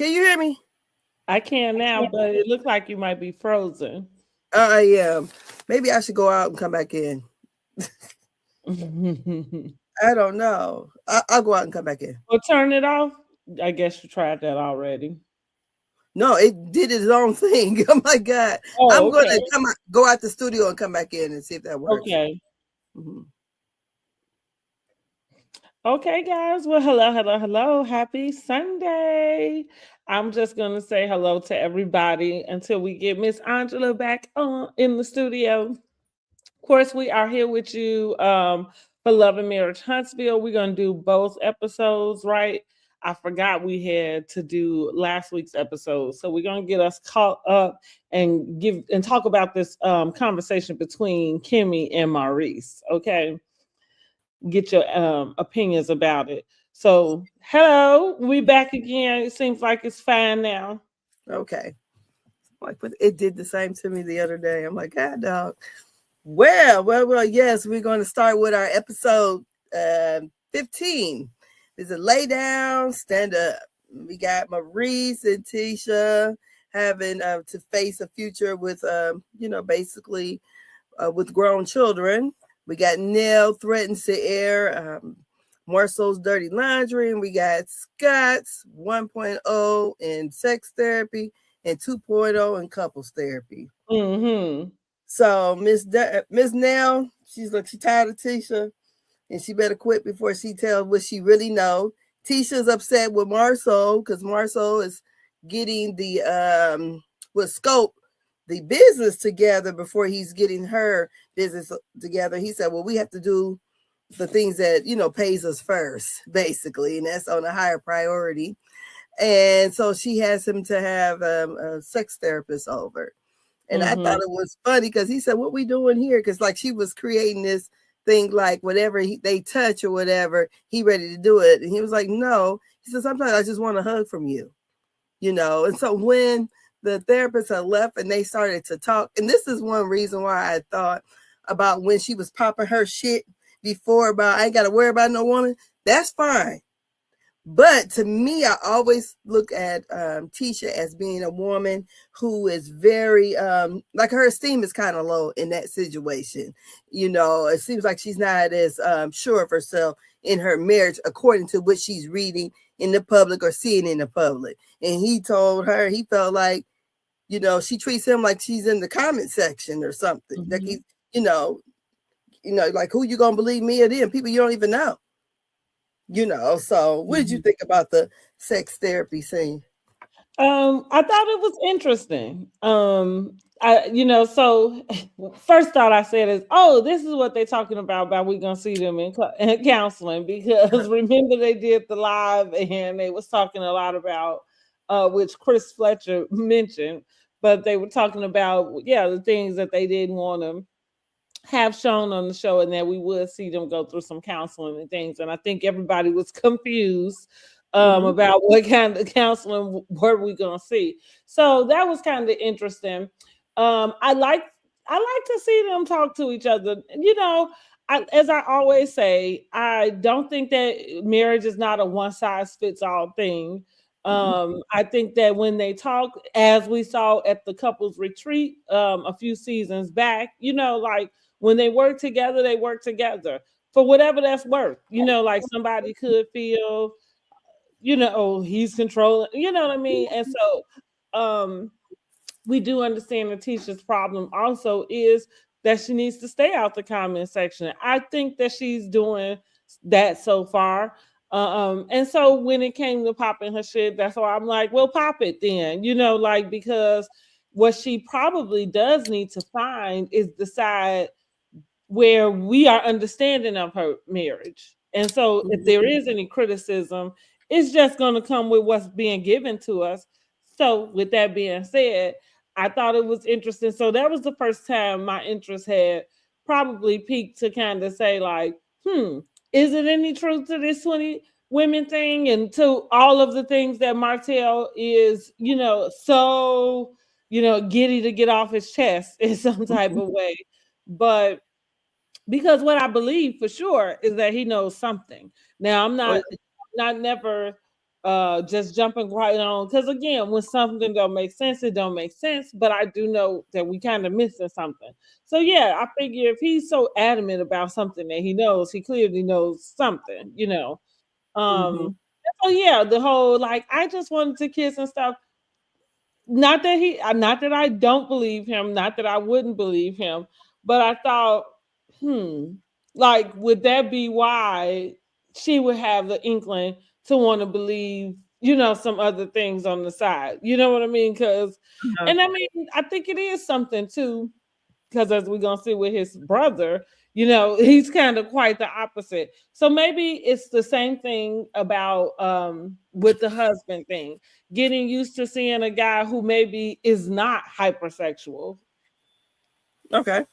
Can you hear me? I can now, but it looks like you might be frozen. I am. Maybe I should go out and come back in. I don't know. I'll go out and come back in. Well, turn it off. I guess you tried that already. No, it did its own thing. Oh my God. I'm Oh, going okay. to go out the studio and come back in and see if that works. Okay. Mhm. Okay, guys. Well, hello, hello, hello. Happy Sunday. I'm just going to say hello to everybody until we get Miss Angela back on in the studio. Of course, we are here with you for Love and Marriage Huntsville. We're going to do both episodes, right? I forgot we had to do last week's episode. So we're going to get us caught up and talk about this conversation between Kimmi and Maurice, okay? Get your opinions about it. So, hello, we back again. It seems like it's fine now. Okay. Like, but it did the same to me the other day. I'm like, God, dog. Well, yes, we're going to start with our episode 15. Is it lay down, stand up? We got Maurice and Tisha having to face a future with, basically with grown children. We got Nell threatens to air Marsau's dirty laundry, and we got Scott's 1.0 in sex therapy and 2.0 in couples therapy. Mm-hmm. So Miss Nell, she tired of Tisha, and she better quit before she tells what she really know. Tisha's upset with Marsau because Marsau is getting the with Scope the business together before he's getting her business together. He said, "Well, we have to do the things that pays us first, basically, and that's on a higher priority." And so she has him to have a sex therapist over. And I thought it was funny because he said, "What we doing here?" Because like she was creating this thing, like whatever they touch or whatever, he ready to do it. And he was like, "No." He said, "Sometimes I just want a hug from you." And so when the therapist had left and they started to talk, and this is one reason why I thought about when she was popping her shit before about I ain't got to worry about no woman. That's fine. But to me, I always look at Tisha as being a woman who is very, like her esteem is kind of low in that situation. It seems like she's not as sure of herself in her marriage, according to what she's reading in the public or seeing in the public. And he told her he felt like, she treats him like she's in the comment section or something. Like he's, like who you gonna believe, me or them? People you don't even know. So what did you think about the sex therapy scene? I thought it was interesting. So first thought I said is, oh, this is what they're talking about we gonna see them in counseling, because remember they did the live and they was talking a lot about which Chris Fletcher mentioned, but they were talking about the things that they didn't want to have shown on the show, and that we would see them go through some counseling and things. And I think everybody was confused about what kind of counseling were we gonna see. So that was kind of interesting. I like to see them talk to each other. As I always say, I don't think that marriage is not a one size fits all thing. I think that when they talk, as we saw at the couples retreat a few seasons back, like when they work together, they work together for whatever that's worth. Like somebody could feel, he's controlling, you know what I mean? And so we do understand that Tisha's problem also is that she needs to stay out the comment section. I think that she's doing that so far. And so when it came to popping her shit, that's why I'm like, well, pop it then, because what she probably does need to find is decide where we are understanding of her marriage. And so if there is any criticism, it's just going to come with what's being given to us. So with that being said, I thought it was interesting. So that was the first time my interest had probably peaked to kind of say like, is it any truth to this 20 women thing, and to all of the things that Martell is, so, giddy to get off his chest in some type of way. But because what I believe for sure is that he knows something. Now I'm not never just jumping right on, because again, when something don't make sense, it don't make sense, but I do know that we kind of missing something. So yeah, I figure if he's so adamant about something that he knows, he clearly knows something, Mm-hmm. so yeah, the whole like I just wanted to kiss and stuff. Not that I don't believe him, not that I wouldn't believe him, but I thought, hmm, like would that be why she would have the inkling to want to believe, some other things on the side? You know what I mean? Because, Uh-huh. and I mean, I think it is something too, because as we're gonna see with his brother, he's kind of quite the opposite. So maybe it's the same thing about with the husband thing, getting used to seeing a guy who maybe is not hypersexual. Okay.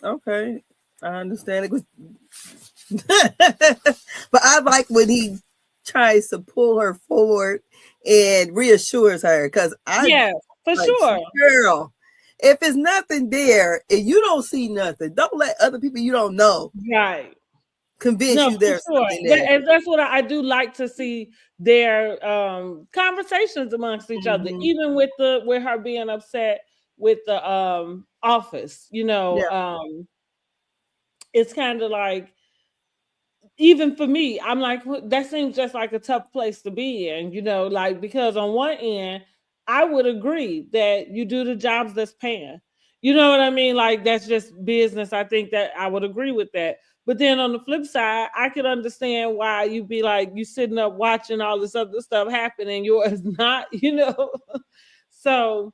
Okay. I understand it. But I like when he tries to pull her forward and reassures her, because I Yeah, for like, sure. girl, if it's nothing there and you don't see nothing, don't let other people you don't know Right. convince No, you for there's sure. something there. And that's what I do like to see their conversations amongst each other, Mm-hmm. even with her being upset with the office. Yeah. It's kind of like, even for me, I'm like, that seems just like a tough place to be in, like, because on one end, I would agree that you do the jobs that's paying. You know what I mean? Like, that's just business. I think that I would agree with that. But then on the flip side, I could understand why you'd be like, you sitting up watching all this other stuff happen and yours not, So,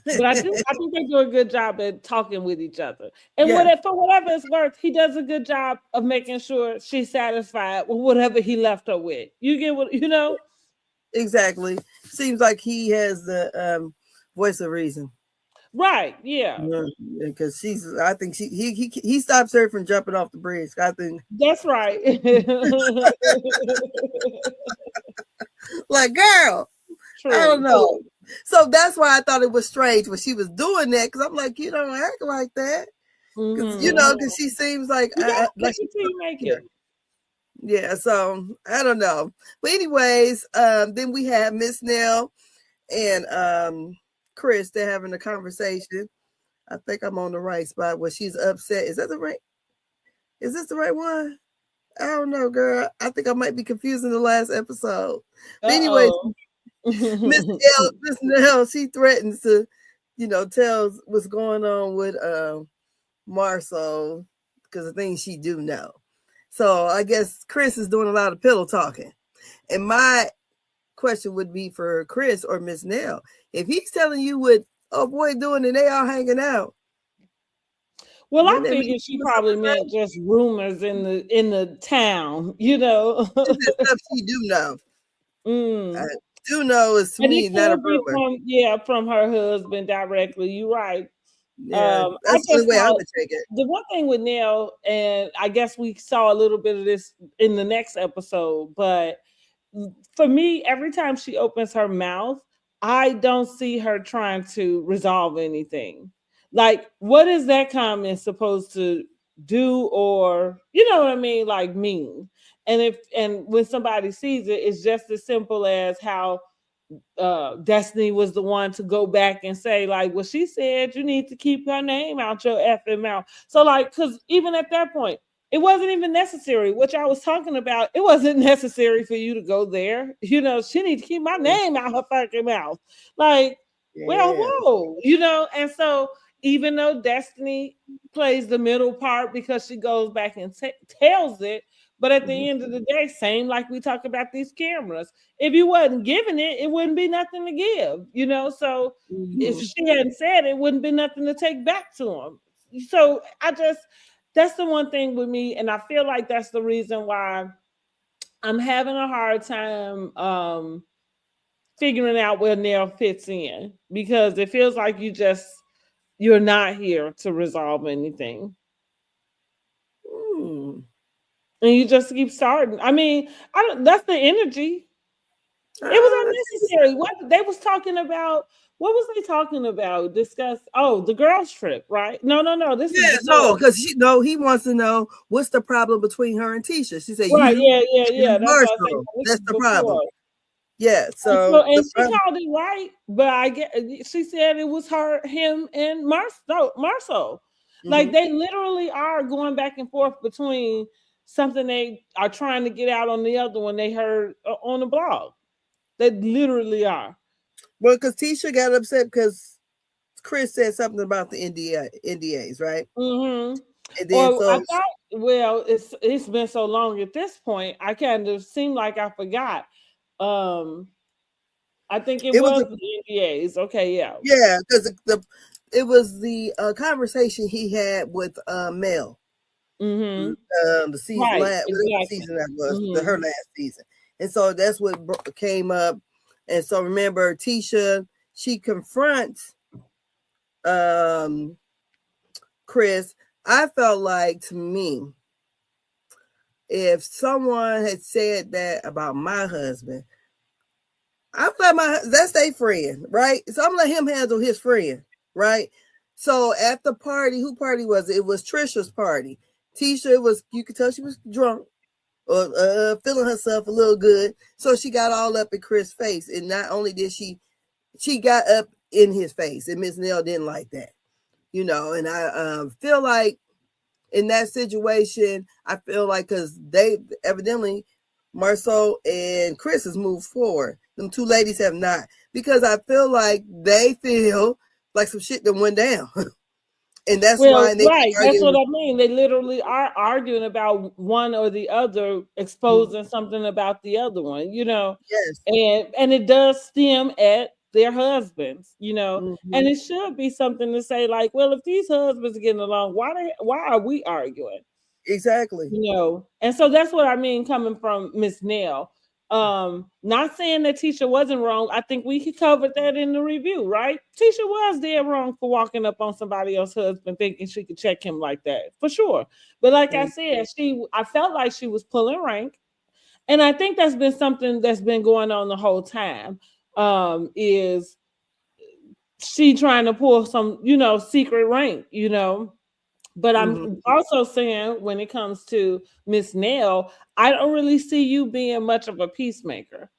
but I think they do a good job at talking with each other. And Yeah, for whatever it's worth, he does a good job of making sure she's satisfied with whatever he left her with. You get what exactly. Seems like he has the voice of reason. Right, yeah. Yeah, because I think he stops her from jumping off the bridge. I think, That's right. like, girl, I don't True. know. So that's why I thought it was strange when she was doing that, because I'm like, you don't act like that. Because Hmm. because she seems like You gotta like take it till you make here. it. Yeah, so I don't know. But anyways, then we have Miss Nell and Chris. They're having a conversation. I think I'm on the right spot where she's upset. Is that the right? Is this the right one? I don't know, girl. I think I might be confusing the last episode. But anyways, Uh-oh. Miss Nell, she threatens to, tells what's going on with Marsau, because the things she do know. So I guess Chris is doing a lot of pillow talking. And my question would be for Chris or Miss Nell. If he's telling you what oh boy doing and they all hanging out, Well, I wouldn't that mean figured she probably meant just rumors in the town, the stuff she do know? I Mm. do know is to And me it not a could be rumor. from her husband directly. You're right. Yeah, I that's the just only way I thought would take it. the one thing with Nell, and I guess we saw a little bit of this in the next episode, but for me, every time she opens her mouth, I don't see her trying to resolve anything. Like, what is that comment supposed to do, or you know what I mean, like mean? And when somebody sees it, it's just as simple as how Destiny was the one to go back and say, like, well, she said you need to keep her name out your effing mouth. So, like, because even at that point, it wasn't even necessary. What y'all was talking about, it wasn't necessary for you to go there. She need to keep my name out her fucking mouth. Like, well, Yeah. whoa, and so even though Destiny plays the middle part because she goes back and tells it, but at the end of the day, same like we talk about these cameras. If you wasn't giving it, it wouldn't be nothing to give. So if Mm-hmm. she hadn't said it, wouldn't be nothing to take back to him. So that's the one thing with me, and I feel like that's the reason why I'm having a hard time figuring out where Nell fits in, because it feels like you're not here to resolve anything. Mm. And you just keep starting. I mean, I don't. That's the energy. It was Ah, unnecessary. What they was talking about what was they talking about? Discuss the girls trip, right? No. This is Yeah, before. no, because he wants to know what's the problem between her and Tisha. She said Right, you yeah. and That's what I think. Marshall. This is That's the problem. before. Yeah, And so so, the and she called it right, but I get she said it was him, and Marsau. Like mm-hmm. they literally are going back and forth between something they are trying to get out on the other one they heard on the blog. They literally are. Well, because Tisha got upset because Chris said something about the NDAs, right? Mm-hmm. And then Or I so thought, well, it's been so long at this point, I kind of seemed like I forgot. Um, I think it it was was the NDAs. Okay, yeah. yeah, because it was the conversation he had with Mel. Mm-hmm. The season Right, last whatever exactly. season that was, her Mm-hmm. last season, and so that's what came up. And so remember, Tisha, she confronts Chris. I felt like, to me, if someone had said that about my husband, I'm like that's their friend, right? So I'm gonna let him handle his friend, right? So at the party, who party was it? It was Trisha's party. Tisha was, you could tell she was drunk or feeling herself a little good. So she got all up in Chris' face. And not only did she got up in his face, and Miss Nell didn't like that, and I feel like in that situation, I feel like because they evidently, Marsau and Chris has moved forward. Them two ladies have not, because I feel like they feel like some shit that went down. And that's Well, why they right. That's what arguing. I mean. They literally are arguing about one or the other, exposing something about the other one, Yes. and it does stem at their husbands, and Mm-hmm. it should be something to say like, well, if these husbands are getting along, why are we arguing? Exactly. And so that's what I mean coming from Miss Nell. Not saying that Tisha wasn't wrong. I think we covered that in the review, right? Tisha was dead wrong for walking up on somebody else's husband thinking she could check him like that, for sure. But like I said, I felt like she was pulling rank. And I think that's been something that's been going on the whole time. Is she trying to pull some, secret rank, But I'm also saying when it comes to Miss Nell, I don't really see you being much of a peacemaker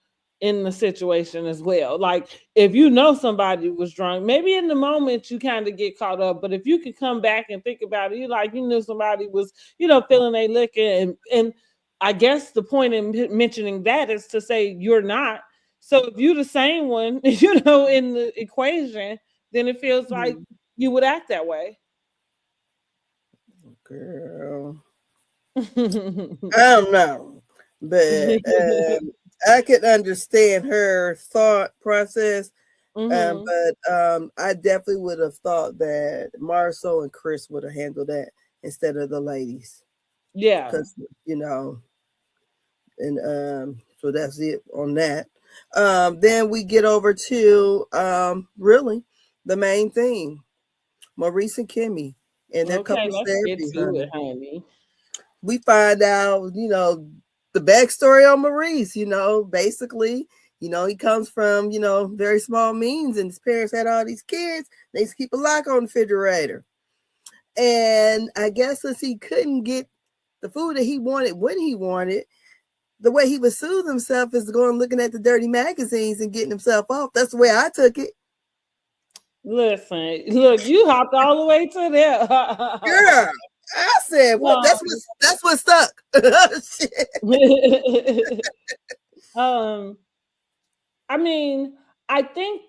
in the situation as well. Like if you know somebody was drunk, maybe in the moment you kind of get caught up, but if you could come back and think about it, you knew somebody was, feeling a liquor, and I guess the point in mentioning that is to say you're not. So if you're the same one, in the equation, then it feels like you would act that way. Girl, I don't know, but I could understand her thought process. But I definitely would have thought that Marsau and Chris would have handled that instead of the ladies, Yeah. because and so that's it on that. Then we get over to really the main thing, Maurice and Kimmi and their Okay, couples let's get therapy, to it, honey. honey. We find out, the backstory on Maurice, basically, he comes from, very small means, and his parents had all these kids. They used to keep a lock on the refrigerator. And I guess since he couldn't get the food that he wanted when he wanted, the way he would soothe himself is going looking at the dirty magazines and getting himself off. That's the way I took it. Listen, look, you hopped all the way to there. Girl, I said, what? That's what stuck. I mean, I think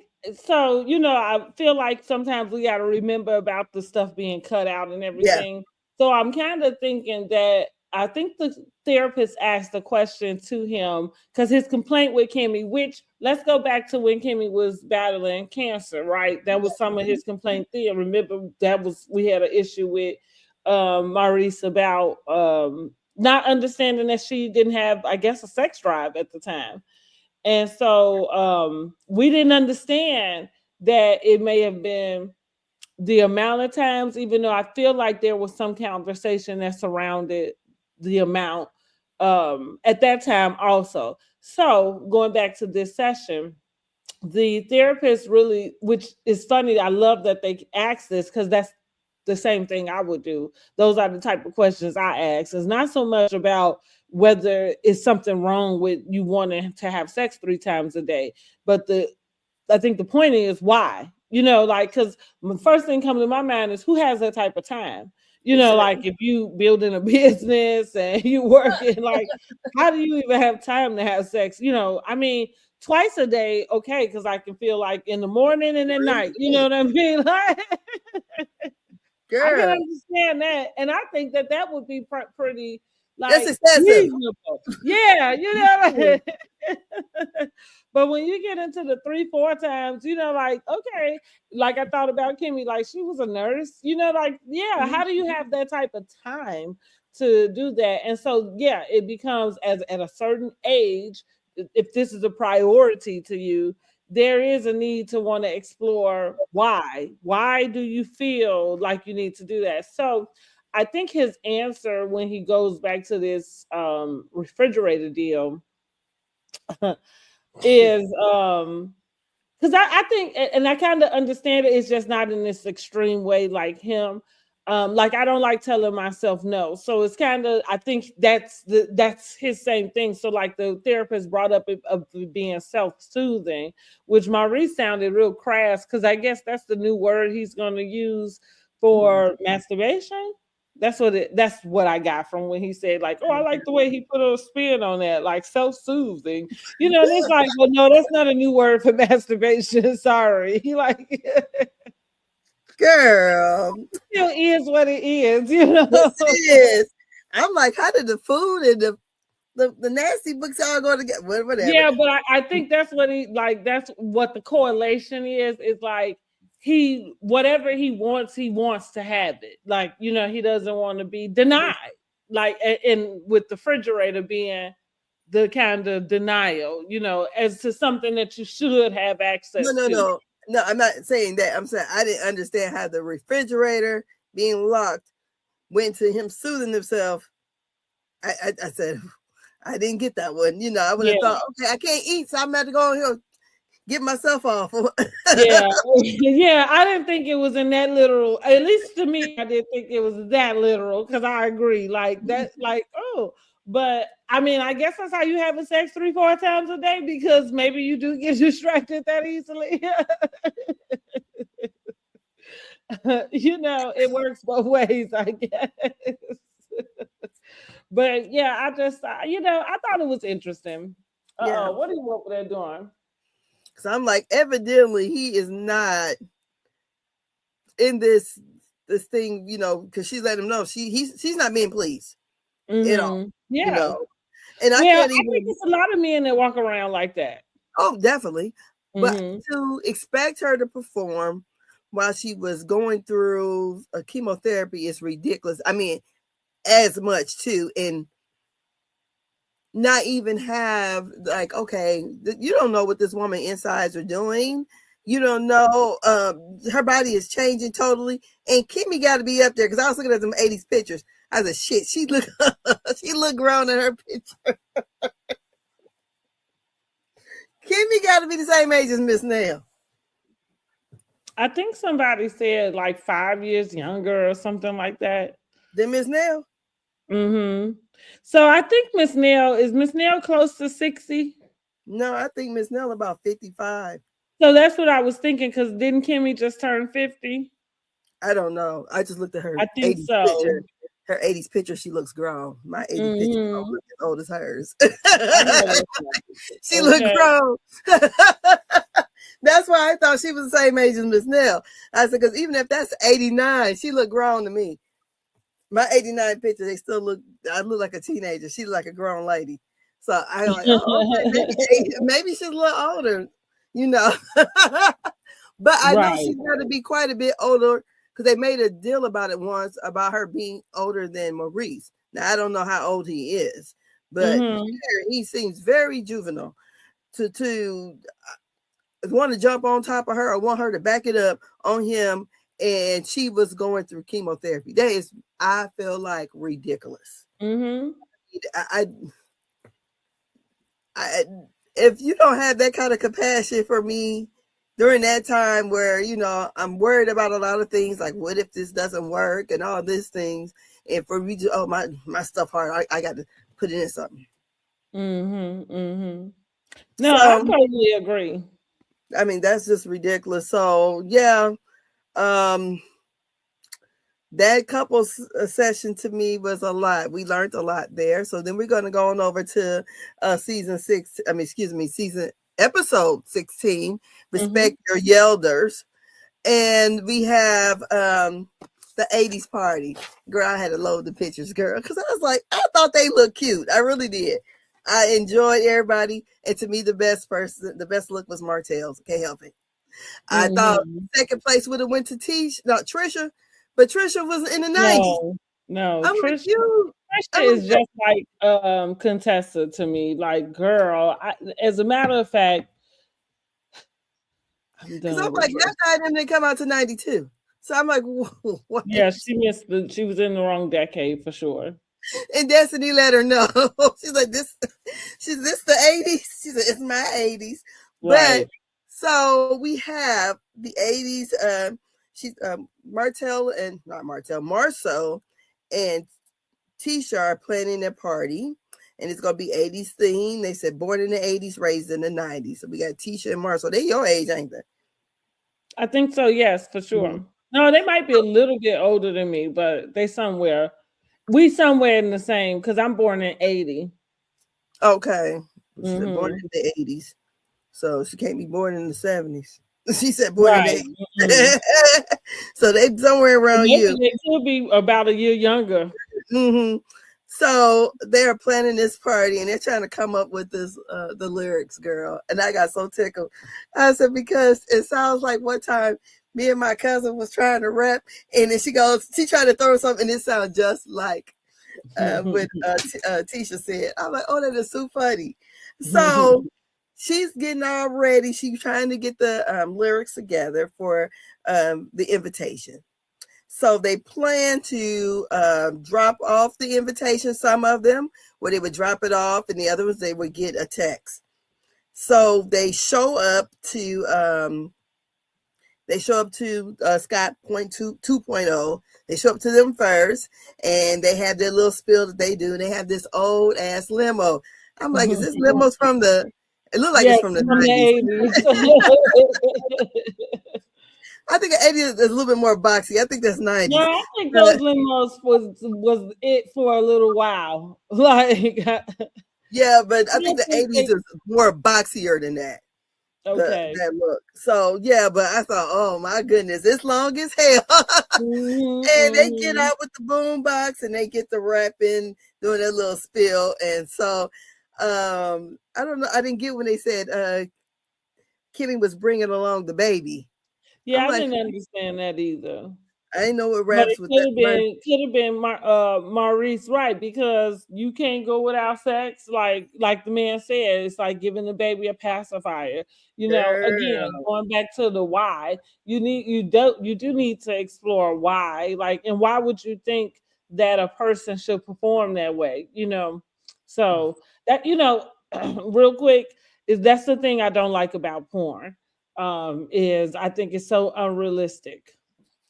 so. I feel like sometimes we got to remember about the stuff being cut out and Yeah. everything. So I'm kind of thinking that I think the therapist asked a question to him because his complaint with Kimmi, which let's go back to when Kimmi was battling cancer, right? That was some of his complaint there. Remember we had an issue with Maurice about not understanding that she didn't have, I guess, a sex drive at the time. And so we didn't understand that it may have been the amount of times, even though I feel like there was some conversation that surrounded the amount at that time also. So going back to this session, the therapist really, which is funny, I love that they ask this because that's the same thing I would do. Those are the type of questions I ask. It's not so much about whether it's something wrong with you wanting to have sex 3 times a day, but I think the point is why, like, because the first thing coming to my mind is who has that type of time? Like if you building a business and you working, like, how do you even have time to have sex? I mean, twice a day, okay, because I can feel like in the morning and at night, you know what I mean? Like, I can Girl, understand that, and I think that would be pretty that's like excessive. reasonable. Yeah, but when you get into the 3-4 times, like, okay, like I thought about Kimmi, like she was a nurse, like, yeah, how do you have that type of time to do that? And so, yeah, it becomes as at a certain age, if this is a priority to you, there is a need to want to explore why do you feel like you need to do that. So I think his answer when he goes back to this refrigerator deal is because I think, and I kind of understand it, it's just not in this extreme way like him. Like I don't like telling myself no. So it's kind of, I think that's his same thing. So like the therapist brought up of being self-soothing, which Maurice sounded real crass because I guess that's the new word he's gonna use for masturbation. That's what I got from when he said, like, oh, I like the way he put a spin on that, like self-soothing. And it's like, well, no, that's not a new word for masturbation. Sorry. Like Girl, still is what it is, yes, it is. I'm like, how did the food and the nasty books all go together? Whatever. Yeah, but I think that's what that's what the correlation is like whatever he wants to have it. Like, he doesn't want to be denied. Like, and with the refrigerator being the kind of denial, as to something that you should have access to. No, I'm not saying that. I'm saying I didn't understand how the refrigerator being locked went to him soothing himself. I said, I didn't get that one. I would have thought, okay, I can't eat, so I'm about to go on here get myself off. Yeah. Yeah, I didn't think it was in that literal. At least to me, I didn't think it was that literal because I agree. Like that, like, oh, but I mean, I guess that's how you having sex 3-4 times a day because maybe you do get distracted that easily. It works both ways, I guess. But yeah, I just, I thought it was interesting. Yeah. What are you over there doing? Because I'm like, evidently he is not in this thing, because she let him know she's not being pleased at all. Yeah. And I Yeah, can't I think it's a lot of men that walk around like that. Oh, definitely. But to expect her to perform while she was going through a chemotherapy is ridiculous. I mean, as much too, and not even have like, okay, you don't know what this woman insides are doing. You don't know, her body is changing totally. And Kimmi got to be up there because I was looking at them 80s pictures. I said, shit, she looked grown in her picture. Kimmi got to be the same age as Miss Nell. I think somebody said like 5 years younger or something like that. Than Miss Nell? So I think Miss Nell close to 60? No, I think Miss Nell about 55. So that's what I was thinking, because didn't Kimmi just turn 50? I don't know. I just looked at her. I think 80s so. Picture. Her 80s picture, she looks grown. My 80s picture don't look as old as hers. She looked grown. That's why I thought she was the same age as Miss Nell. I said, because even if that's 89, she looked grown to me. My 89 picture, I look like a teenager. She looked like a grown lady. So I was like, oh, okay, maybe she's a little older, But I know she's got to be quite a bit older because they made a deal about it once about her being older than Maurice. Now, I don't know how old he is, but he seems very juvenile to want to jump on top of her or want her to back it up on him. And she was going through chemotherapy. That is, I feel like, ridiculous. if you don't have that kind of compassion for me during that time where, you know, I'm worried about a lot of things, like what if this doesn't work and all these things, and for me to, oh, my stuff hard, I got to put it in something. No, I So, totally agree. I mean, that's just ridiculous. So, yeah, um, that couple session to me was a lot. We learned a lot there. So then we're going to go on over to season episode 16, Respect Your Yelders. And we have the 80s party. Girl, I had to load the pictures, girl, because I was like, I thought they looked cute. I really did. I enjoyed everybody. And to me, the best look was Martell's. Can't help it. I thought second place would have went to Trisha, but Trisha was in the 90s. No, I'm Trisha, like, you. Trisha is just like Contessa to me. Like, girl, as a matter of fact, because I'm like, that guy didn't come out to 92. So I'm like, what? Yeah, she was in the wrong decade for sure. And Destiny let her know. She's like, this the 80s. She said, it's my 80s. Right. But so we have the 80s. She's Marsau and Tisha are planning their party. And it's gonna be 80s theme. They said born in the 80s, raised in the 90s. So we got Tisha and Marsau. They your age, ain't they? I think so, yes, for sure. No, they might be a little bit older than me, but we somewhere in the same, because I'm born in 80. Okay. She's born in the 80s. So she can't be born in the 70s. She said born in the 80s. So they somewhere around you. They could be about a year younger. So they're planning this party and they're trying to come up with this the lyrics, girl. And I got so tickled. I said, because it sounds like one time me and my cousin was trying to rap, and then she tried to throw something, and it sounded just like what Tisha said. I'm like, oh, that is so funny. So she's getting all ready. She's trying to get the lyrics together for the invitation. So they plan to drop off the invitation, some of them, where they would drop it off, and the other ones, they would get a text. So they show up to Scott 2.0. They show up to them first, and they have their little spiel that they do. They have this old ass limo. I'm like, is this limo's from the? It looked like it's from the 90s. I think 80 is a little bit more boxy. I think that's 90. Yeah, I think those limos was it for a little while. Like, yeah, but I think the 80s is more boxier than that. Okay. That look. So yeah, but I thought, oh my goodness, it's long as hell. And they get out with the boom box and they get the rapping, doing their little spiel. And so I don't know. I didn't get when they said Kimmi was bringing along the baby. Yeah, I didn't understand that either. I didn't know what raps with that. Could have been Maurice, right? Because you can't go without sex. Like the man said, it's like giving the baby a pacifier. You know, again, going back to the why, you do need to explore why. Like, and why would you think that a person should perform that way? You know, so that, you know, real quick, that's the thing I don't like about porn. Is I think it's so unrealistic.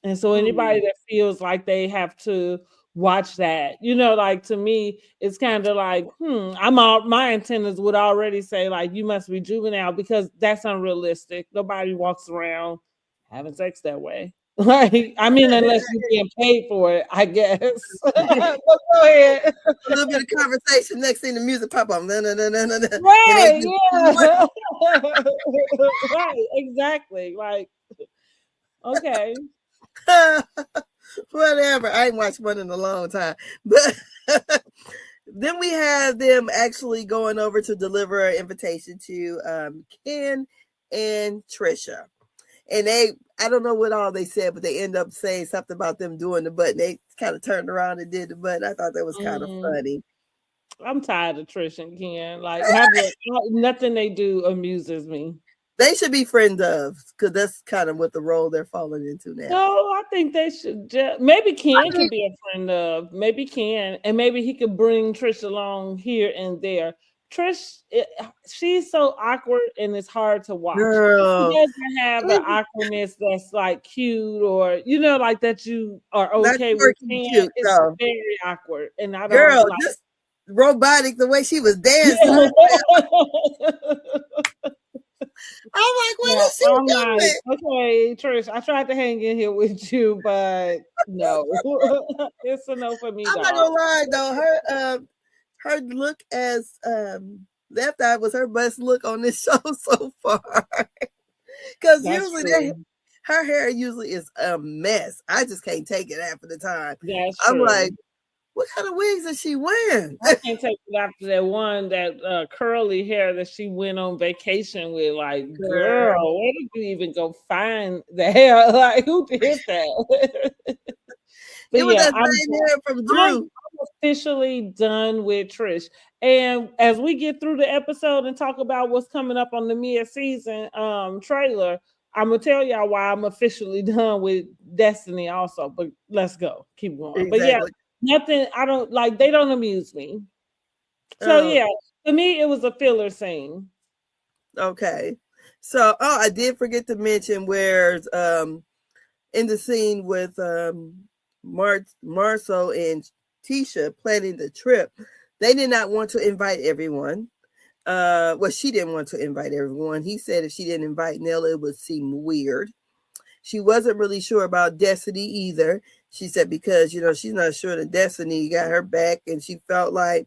And so anybody that feels like they have to watch that, you know, like, to me, it's kind of like, my antennas would already say, like, you must be juvenile, because that's unrealistic. Nobody walks around having sex that way. Like, I mean, unless you're getting paid for it, I guess. But go ahead. A little bit of conversation. Next thing, the music pop up. Right, yeah. Right, exactly. Like, okay. Whatever. I ain't watched one in a long time. But then we have them actually going over to deliver an invitation to Ken and Trisha. And I don't know what all they said, but they end up saying something about them doing the button. They kind of turned around and did the button. I thought that was kind of funny. I'm tired of Trish and Ken. Like, nothing they do amuses me. They should be friend of, because that's kind of what the role they're falling into now. No, I think they should maybe Ken could be a friend of. Maybe Ken, and maybe he could bring Trish along here and there. Trish, she's so awkward and it's hard to watch. She Girl, doesn't have an awkwardness that's like cute or like that you are not okay with quirky seeing. cute. It's No, very awkward, and I don't girl, like. just robotic the way she was dancing. Yeah. I'm like, what Yeah, is she I'm like, doing? okay, Trish, I tried to hang in here with you, but no, it's a no for me, I'm not dog. gonna lie though, her look as Left Eye was her best look on this show so far. Because That's usually true. her hair usually is a mess. I just can't take it half of the time. That's I'm true. like, what kind of wigs is she wearing? I can't take it after that one, that curly hair that she went on vacation with. Like, Girl. girl, where did you even go find the hair? Like, who did that? But It was yeah, that same hair from I'm Drew. officially done with Trish. And as we get through the episode and talk about what's coming up on the mid-season trailer, I'm gonna tell y'all why I'm officially done with Destiny also. But let's go. Keep going. But yeah, Exactly. nothing, I don't like, they don't amuse me. So Oh, yeah, to me it was a filler scene. okay. So, I did forget to mention where in the scene with Marsau and Tisha planning the trip, they did not want to invite everyone. Well, she didn't want to invite everyone. He said if she didn't invite Nell, it would seem weird. She wasn't really sure about Destiny either. She said because she's not sure that Destiny got her back, and she felt like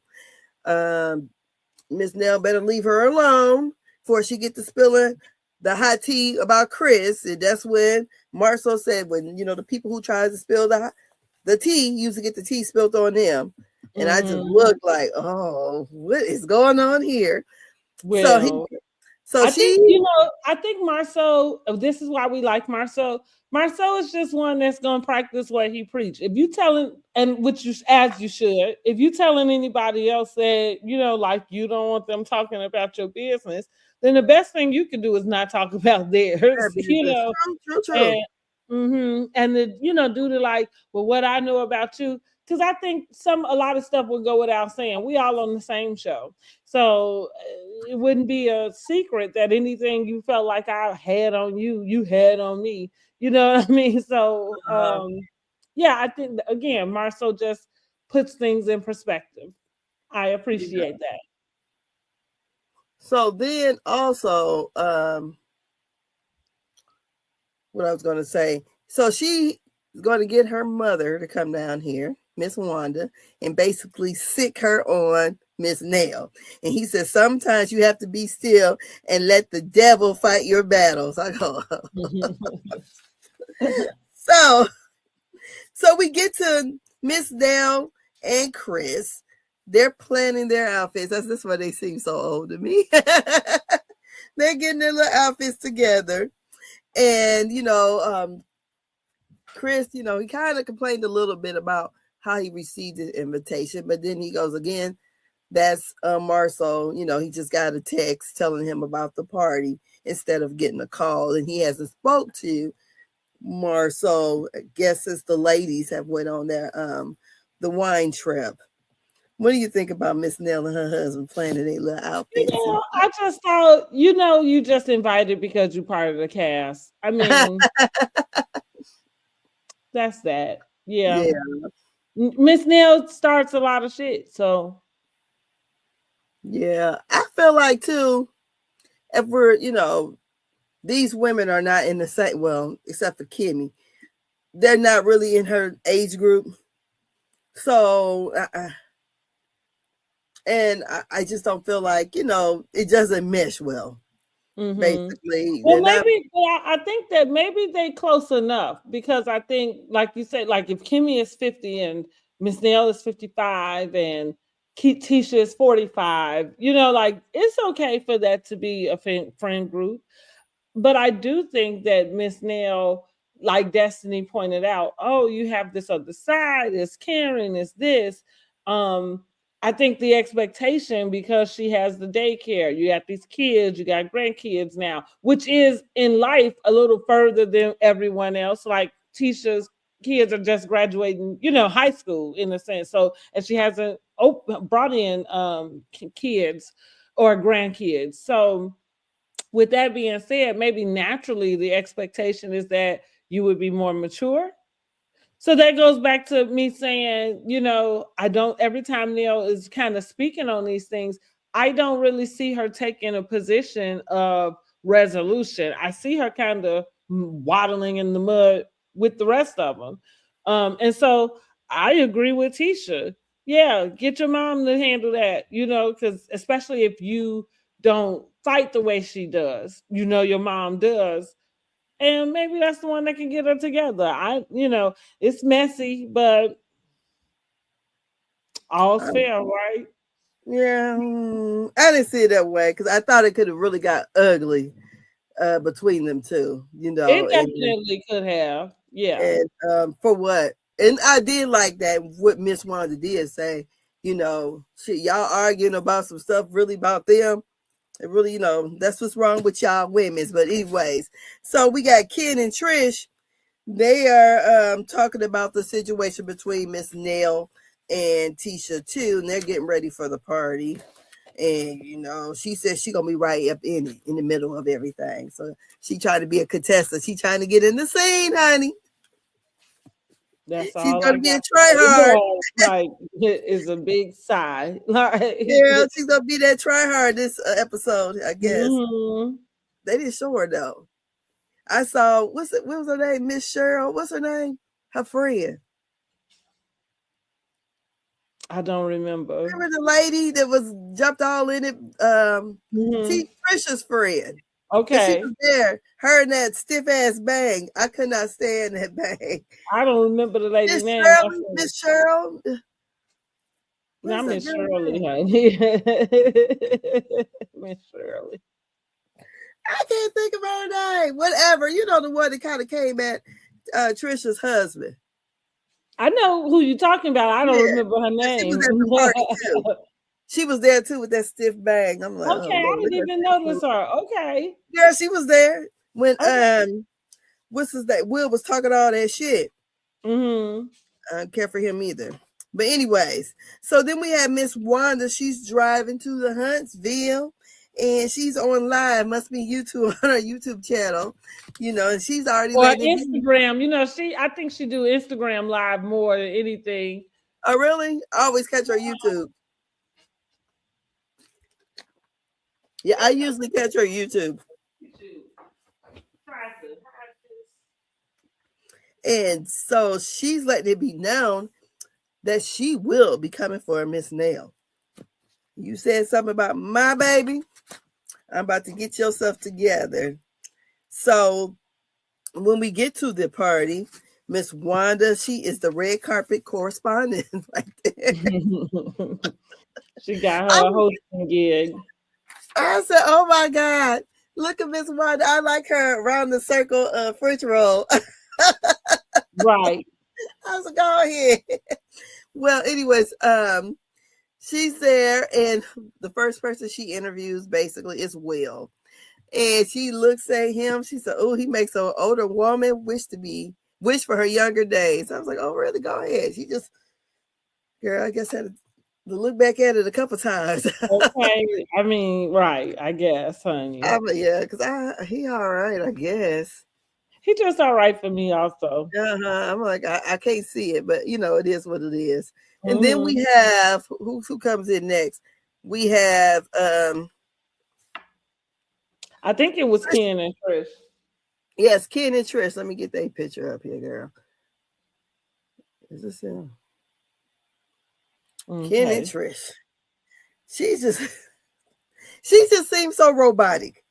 Miss Nell better leave her alone before she get to spilling the hot tea about Chris. And that's when Marsau said, when the people who tries to spill the tea usually get the tea spilled on them. And I just looked like, oh, what is going on here? Well, So I she, think Marsau, this is why we like Marsau. Marsau is just one that's going to practice what he preached. If you telling, and which you, as you should, if you telling anybody else that, like you don't want them talking about your business, then the best thing you can do is not talk about theirs, true. and and do the like, well, what I know about you, because I think a lot of stuff will go without saying. We all on the same show, so it wouldn't be a secret that anything you felt like I had on you, you had on me. You know what I mean? So yeah, I think again, Marsau just puts things in perspective. I appreciate that. So then also, what I was going to say. So she is going to get her mother to come down here, Miss Wanda, and basically sick her on Miss Nell. And he says, sometimes you have to be still and let the devil fight your battles. I go, so we get to Miss Nell and Chris. They're planning their outfits. That's why they seem so old to me. They're getting their little outfits together. And, Chris, he kind of complained a little bit about how he received the invitation. But then he goes, again, that's Marsau. He just got a text telling him about the party instead of getting a call. And he hasn't spoke to Marsau. I guess since the ladies have went on their the wine trip. What do you think about Miss Nell and her husband planning their little outfits? I just thought, you just invited because you're part of the cast. I mean, that's that. Yeah. Miss Nell starts a lot of shit, so. Yeah, I feel like too, if we're, these women are not in the same, well, except for Kimmi, they're not really in her age group. So, and I just don't feel like, it doesn't mesh well. Basically, well, maybe I think that maybe they close enough, because I think, like you said, like if Kimmi is 50 and Miss Nell is 55 and Tisha is 45, like it's okay for that to be a friend group. But I do think that Miss Nell, like Destiny pointed out, oh, you have this other side, it's Karen, it's this. I think the expectation, because she has the daycare, you got these kids, you got grandkids now, which is in life a little further than everyone else. Like Tisha's kids are just graduating, high school in a sense. So, and she hasn't brought in kids or grandkids. So with that being said, maybe naturally the expectation is that you would be more mature. So that goes back to me saying, I don't, every time Nell is kind of speaking on these things, I don't really see her taking a position of resolution. I see her kind of waddling in the mud with the rest of them. And so I agree with Tisha. Yeah, get your mom to handle that, because especially if you don't fight the way she does, your mom does. And maybe that's the one that can get her together. It's messy, but all's fair, right? Yeah, I didn't see it that way because I thought it could have really got ugly between them two, It definitely could have. Yeah. And for what? And I did like that what Miss Wanda did say, shit, y'all arguing about some stuff really about them. It really, that's what's wrong with y'all women's. But anyways, so we got Ken and Trish. They are talking about the situation between Miss Nell and Tisha too, and they're getting ready for the party. And she says she gonna be right up in it, in the middle of everything. So she trying to be a contestant. She trying to get in the scene, honey. That's She's all gonna be a try hard. Like it is a big sigh. Yeah, she's gonna be that try hard this episode, I guess. Mm-hmm. They didn't show her though. I saw what was her name? Miss Cheryl. What's her name? Her friend. I don't remember. Remember the lady that was jumped all in it? Trisha's friend. Okay. She was there. Her and that stiff ass bang. I could not stand that bang. I don't remember the lady's name. Miss Cheryl. Not Miss Shirley, honey. Miss Shirley. I can't think of her name. Whatever. The one that kind of came at Trisha's husband. I know who you're talking about. I don't remember her name. She was at the party too. She was there too with that stiff bang. I'm like, okay, I didn't even notice her. Okay. Yeah, she was there when what's his name? Will was talking all that shit. I don't care for him either. But anyways, so then we have Miss Wanda. She's driving to the Huntsville. And she's on live, must be YouTube on her YouTube channel, and she's already on Instagram. I think she do Instagram live more than anything. Oh, really? I always catch her YouTube. Yeah, I usually catch her YouTube. And so she's letting it be known that she will be coming for Miss Nell. You said something about my baby. I'm about to get yourself together. So when we get to the party, Miss Wanda, she is the red carpet correspondent right there. She got her hosting gig. I said, oh my God, look at Miss Wanda. I like her around the circle French roll. Right. I was like, go ahead. Well, anyways, she's there, and the first person she interviews basically is Will. And she looks at him. She said, oh, he makes an older woman wish for her younger days. I was like, oh, really? Go ahead. She just, girl, I guess had to look back at it a couple times. Okay. I mean, right. I guess, honey. Yeah, because he all right, I guess. He just all right for me also. I'm like, I can't see it, but it is what it is. And then we have who comes in next. We have I think it was Ken and Trish. Yes, Ken and Trish. Let me get that picture up here, girl. Is this him? Okay. Ken and Trish. She just seems so robotic.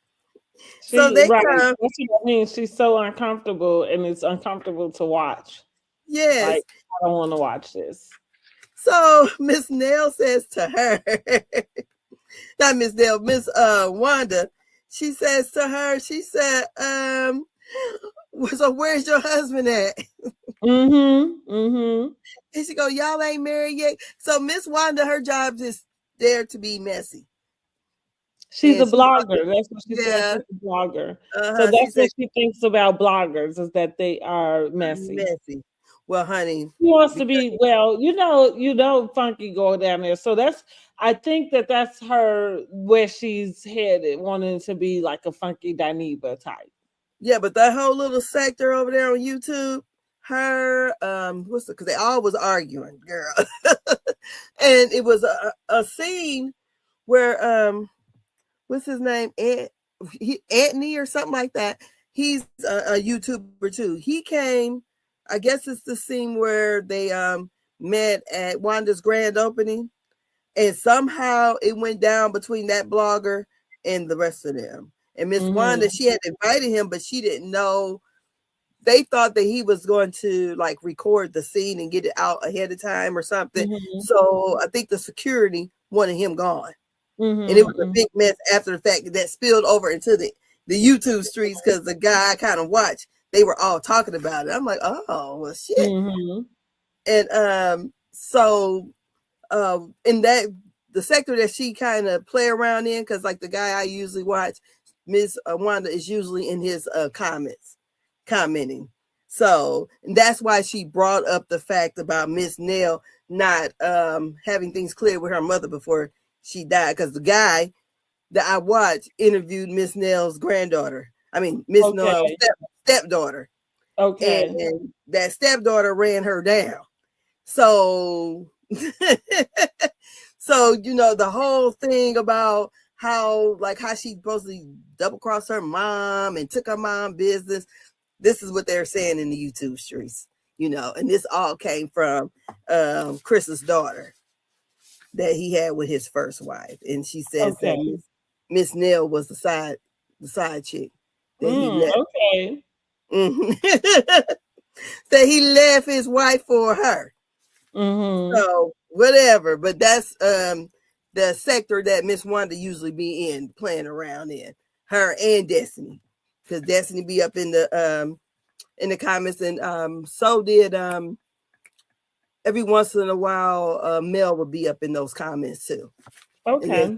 So they right. That's what I mean. She's so uncomfortable, and it's uncomfortable to watch. Yes. Like, I don't want to watch this. So Miss Nell says to her, not Miss Nell, Miss Wanda, she says to her, she said, so where's your husband at? And she go, y'all ain't married yet. So Miss Wanda, her job is there to be messy. She's a blogger. That's what she said. She's a blogger. So that's what she thinks about bloggers, is that they are messy. Well, honey, He wants to because, be well, Funky go down there. So I think that's her where she's headed, wanting to be like a Funky Dineva type. yeah, but that whole little sector over there on YouTube, her, because they all was arguing, girl. And it was a scene where, what's his name? Anthony or something like that. He's a YouTuber too. He came, I guess it's the scene where they met at Wanda's grand opening, and somehow it went down between that blogger and the rest of them. And Miss Wanda, she had invited him, but she didn't know. They thought that he was going to like record the scene and get it out ahead of time or something. So I think the security wanted him gone. And it was a big mess after the fact that spilled over into the YouTube streets because the guy I kind of watched, they were all talking about it. I'm like, oh, well, shit. And so in that, the sector that she kind of play around in, because like the guy I usually watch, Miss Wanda, is usually in his commenting. So that's why she brought up the fact about Miss Nell not having things clear with her mother before she died, because the guy that I watched interviewed Miss Nell's granddaughter. I mean, Miss Nell's stepdaughter. Okay. And that stepdaughter ran her down. So, so the whole thing about how she supposedly double-crossed her mom and took her mom business. This is what they're saying in the YouTube streets, and this all came from Chris's daughter that he had with his first wife, and she says that Miss Nell was the side chick that he left. Okay. That he left his wife for her. So whatever, but that's the sector that Miss Wanda usually be in, playing around in, her and Destiny, because Destiny be up in the comments, and so did every once in a while Mel would be up in those comments too. Okay.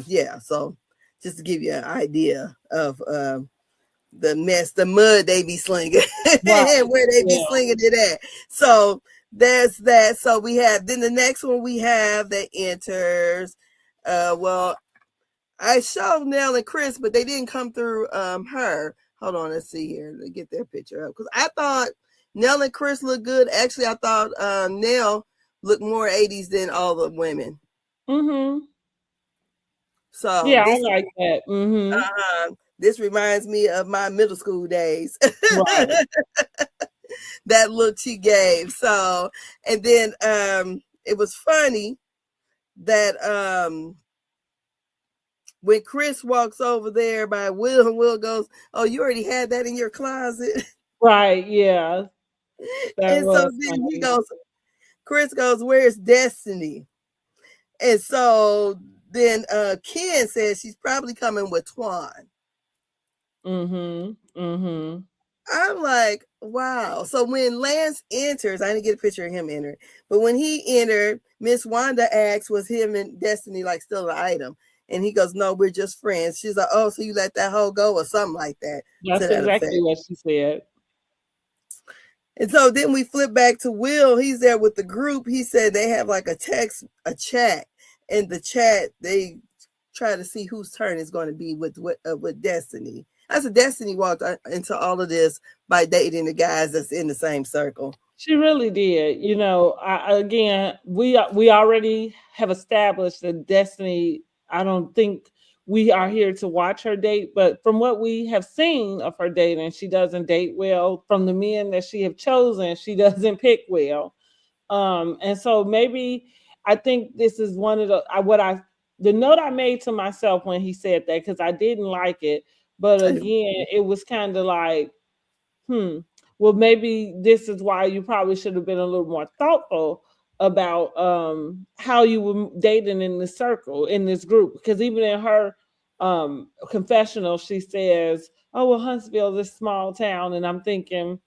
Yeah. So just to give you an idea of the mess, the mud they be slinging, and where they be slinging it at. So there's that. So we have, then the next one we have that enters. Well, I showed Nell and Chris, but they didn't come through her. Hold on, let's see here. Let's get their picture up, because I thought Nell and Chris looked good. Actually, I thought Nell looked more 80s than all the women. So yeah, I like that. This reminds me of my middle school days. Right. That look she gave. So, and then it was funny that when Chris walks over there by Will, and Will goes, "Oh, you already had that in your closet." Right, yeah. And so then Chris goes, "Where's Destiny?" And so then Ken says she's probably coming with Twan. I'm like, wow. So when Lance enters, I didn't get a picture of him enter, but when he entered, Miss Wanda asks, was him and Destiny like still an item? And he goes, no, we're just friends. She's like, oh, so you let that hoe go, or something like that. That's exactly what she said. And so then we flip back to Will. He's there with the group. He said they have like a chat. And the chat, they try to see whose turn is going to be with Destiny. I said Destiny walked into all of this by dating the guys that's in the same circle. She really did. Again, we already have established that Destiny, I don't think we are here to watch her date, but from what we have seen of her dating, she doesn't date well. From the men that she have chosen, she doesn't pick well. And so maybe I think this is one of the note I made to myself when he said that, because I didn't like it. But again, it was kind of like, well, maybe this is why you probably should have been a little more thoughtful about how you were dating in this circle, in this group. Because even in her confessional, she says, oh, well, Huntsville is a small town. And I'm thinking,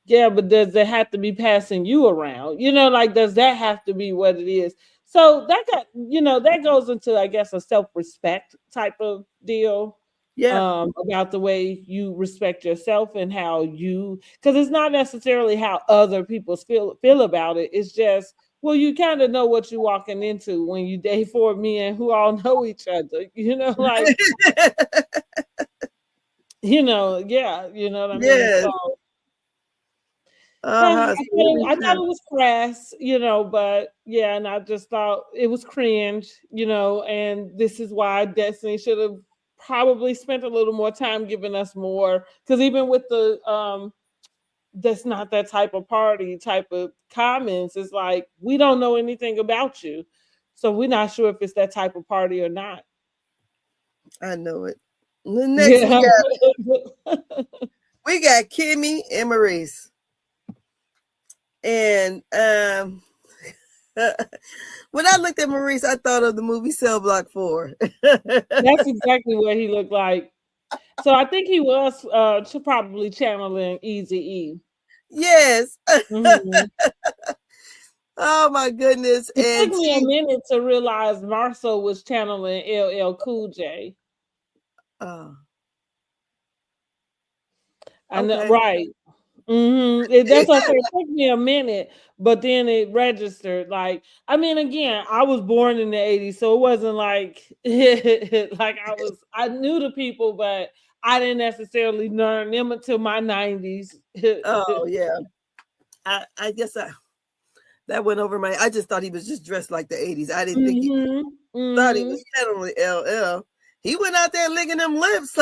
yeah, but does it have to be passing you around? Does that have to be what it is? So that goes into, I guess, a self-respect type of deal. About the way you respect yourself and how you, because it's not necessarily how other people feel about it. It's just, well, you kind of know what you're walking into when you date four men who all know each other, like, yeah, you know what I mean? Yes. So Uh-huh. I thought it was crass, but yeah, and I just thought it was cringe, and this is why Destiny should have probably spent a little more time giving us more, because even with the that's not that type of party type of comments, it's like we don't know anything about you, so we're not sure if it's that type of party or not. I know it. The next Yeah. we got Kimmi and Maurice. And when I looked at Maurice, I thought of the movie Cell Block 4. That's exactly what he looked like. So I think he was probably channeling Easy E. Yes. Mm-hmm. Oh my goodness. It And took me a minute to realize Marsau was channeling LL Cool J. Oh. I know, right. Mm-hmm. That's what I said. It took me a minute, but then it registered. Like, I mean, again, I was born in the 80s, so it wasn't like like I knew the people, but I didn't necessarily learn them until my 90s. Oh yeah. I guess that went over my. I just thought he was just dressed like the 80s. I didn't think he thought he was channeling LL. He went out there licking them lips.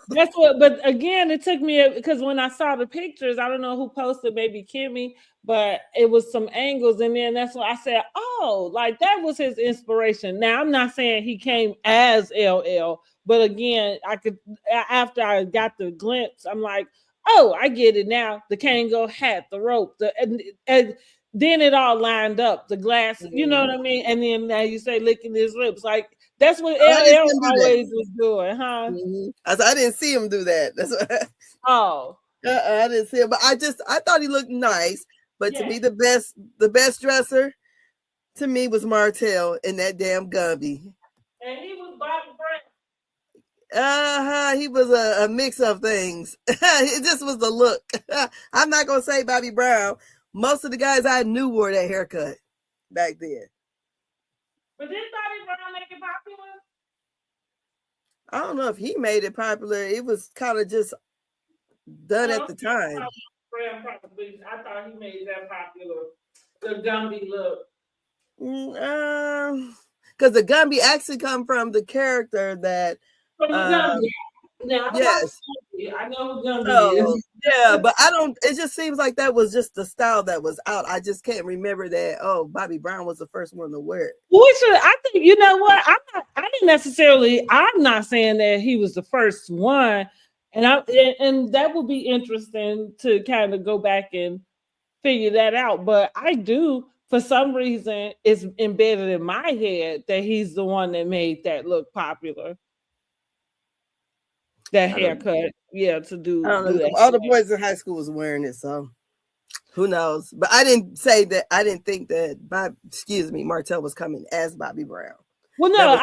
That's what, but again, it took me, because when I saw the pictures, I don't know who posted, maybe Kimmi, but it was some angles, and then that's when I said, oh, like that was his inspiration. Now, I'm not saying he came as LL, but again, I could, after I got the glimpse, I'm like, oh, I get it now. The Kango hat, the rope, and then it all lined up. The glass, you know what I mean? And then now you say licking his lips, like that's what LL always was doing, huh? I didn't see him do that. That's what. Oh. I didn't see him, but I thought he looked nice. But to me, the best dresser to me was Martell in that damn Gumby. And he was Bobby Brown. He was a mix of things. It just was the look. I'm not gonna say Bobby Brown. Most of the guys I knew wore that haircut back then. But did Bobby Brown make it popular? I don't know if he made it popular. It was kind of just done at the time. I thought he made that popular. The Gumby look. Because the Gumby actually come from the character that. From the Gumby. Now, yes. I know who Gumby is. Yeah, but I don't. It just seems like that was just the style that was out. I just can't remember that. Oh, Bobby Brown was the first one to wear it. I think, you know what? I didn't necessarily. I'm not saying that he was the first one, and that would be interesting to kind of go back and figure that out. But I do, for some reason, it's embedded in my head that he's the one that made that look popular. That haircut, to do. I don't know. All the boys in high school was wearing it, so who knows? But I didn't say that. I didn't think that Martell was coming as Bobby Brown. Well, no,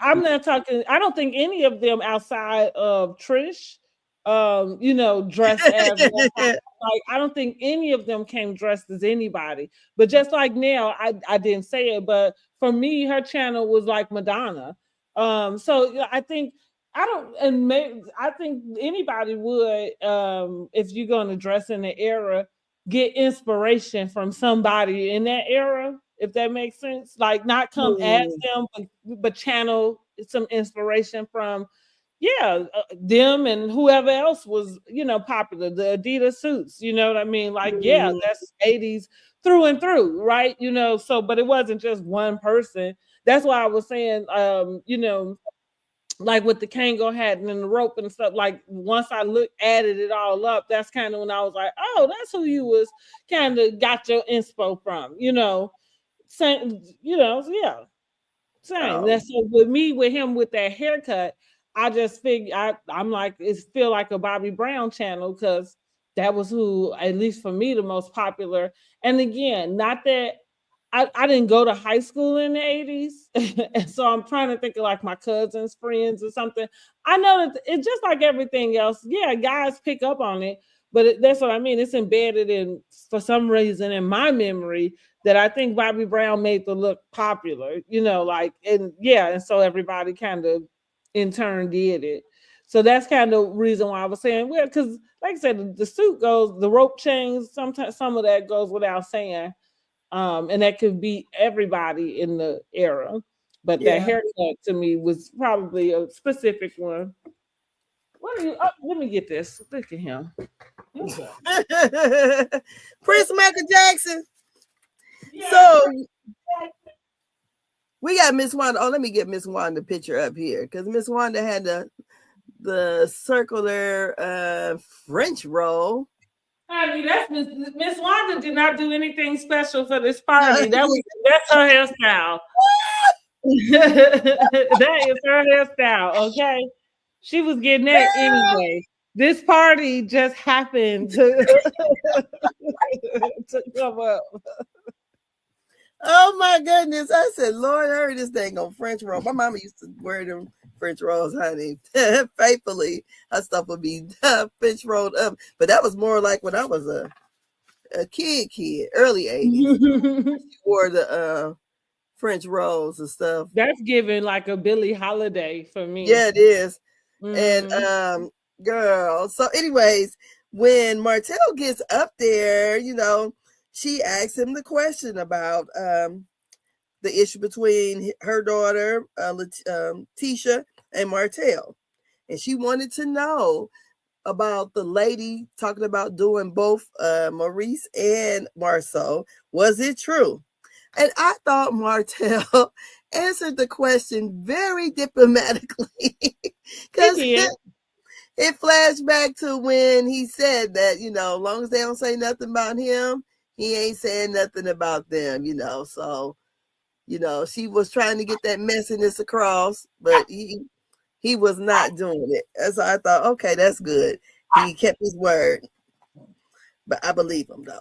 I'm not talking. I don't think any of them outside of Trish, dressed as like, I don't think any of them came dressed as anybody. But just like Nell, I didn't say it, but for me, her channel was like Madonna. So I think. I think anybody would, if you're going to dress in the era, get inspiration from somebody in that era, if that makes sense. Like, not come as them, but channel some inspiration from, them and whoever else was, popular. The Adidas suits, you know what I mean? Like, that's 80s through and through, right? So, but it wasn't just one person. That's why I was saying, like with the Kango hat and the rope and stuff, like once I added it all up, that's kind of when I was like, oh, that's who you was kind of got your inspo from, same, same. Oh. That's with him with that haircut. I just figured I'm like, it feel like a Bobby Brown channel, because that was who, at least for me, the most popular. And again, not that I didn't go to high school in the 80s. And so I'm trying to think of like my cousins, friends, or something. I know that it's just like everything else. Yeah, guys pick up on it, but that's what I mean. It's embedded in, for some reason, in my memory, that I think Bobby Brown made the look popular, like, and yeah, and so everybody kind of in turn did it. So that's kind of reason why I was saying, well, because like I said, the suit goes, the rope chains, sometimes some of that goes without saying. And that could be everybody in the era. But that Yeah. haircut to me was probably a specific one. What are you? Oh, let me get this. Look at him. Okay. Prince Michael Jackson. Yeah. So we got Miss Wanda. Oh, let me get Miss Wanda picture up here because Miss Wanda had the circular French roll. Honey, that's Miss Wanda did not do anything special for this party. That's her hairstyle. That is her hairstyle. Okay, she was getting that anyway. This party just happened to come up. Oh my goodness. I said, Lord, I heard this dang on French roll. My mama used to wear them French rolls, honey. Faithfully, her stuff would be French rolled up. But that was more like when I was a kid, early 80s. She wore the French rolls and stuff. That's giving like a Billie Holiday for me. Yeah, it is. And girl. So, anyways, when Martell gets up there, she asks him the question about the issue between her daughter, Tisha, and Martell. And she wanted to know about the lady talking about doing both Maurice and Marsau. Was it true? And I thought Martell answered the question very diplomatically. Because it flashed back to when he said that, as long as they don't say nothing about him, he ain't saying nothing about them, So, she was trying to get that messiness across, but he was not doing it. And so I thought, okay, that's good. He kept his word. But I believe him, though.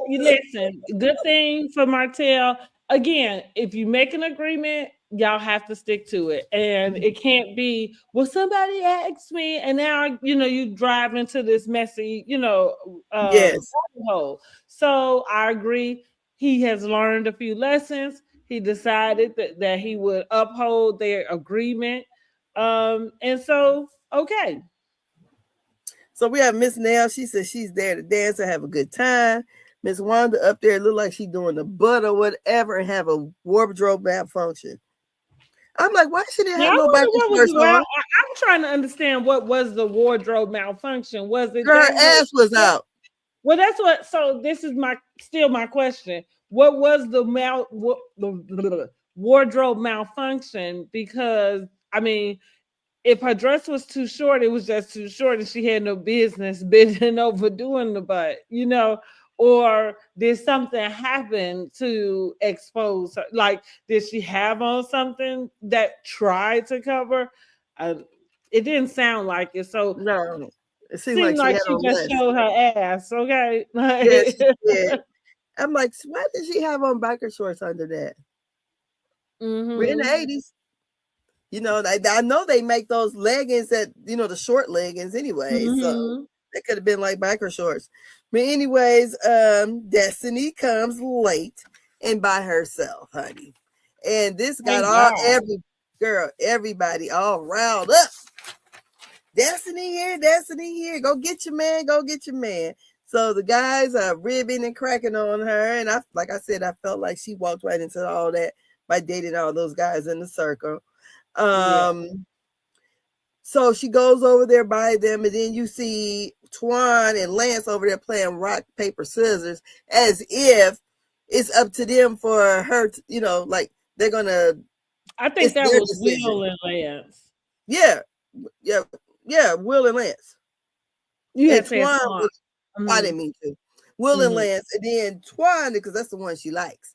Listen, good thing for Martell. Again, if you make an agreement, y'all have to stick to it. And it can't be, well, somebody asked me, and now, you drive into this messy, yes. hole. So I agree. He has learned a few lessons. He decided that he would uphold their agreement. And so, okay. So we have Miss Nell. She says she's there to dance and have a good time. Miss Wanda up there look like she's doing the butt or whatever and have a wardrobe malfunction. I'm like, why should it have no biker shorts on? I'm trying to understand what was the wardrobe malfunction. Was it her ass was out? Well, that's what. So this is still my question. What was the wardrobe malfunction? Because I mean, if her dress was too short, it was just too short, and she had no business bending over doing the butt, Or did something happen to expose her? Like, did she have on something that tried to cover? It didn't sound like it. So no, it seemed like she just showed her ass. Okay, yes, she did. I'm like, why did she have on biker shorts under that? We're in the 80s. I know they make those leggings that, the short leggings anyway. So they could have been like biker shorts. But anyways, Destiny comes late and by herself, honey. And this got everybody all riled up. Destiny here. Go get your man. So the guys are ribbing and cracking on her. And like I said, I felt like she walked right into all that by dating all those guys in the circle. So she goes over there by them, and then you see Twan and Lance over there playing rock, paper, scissors, as if it's up to them for her to, like they're gonna. I think that was Will and Lance. Yeah, Will and Lance. You had Twan. I didn't mean to. Will and Lance, and then Twan, because that's the one she likes.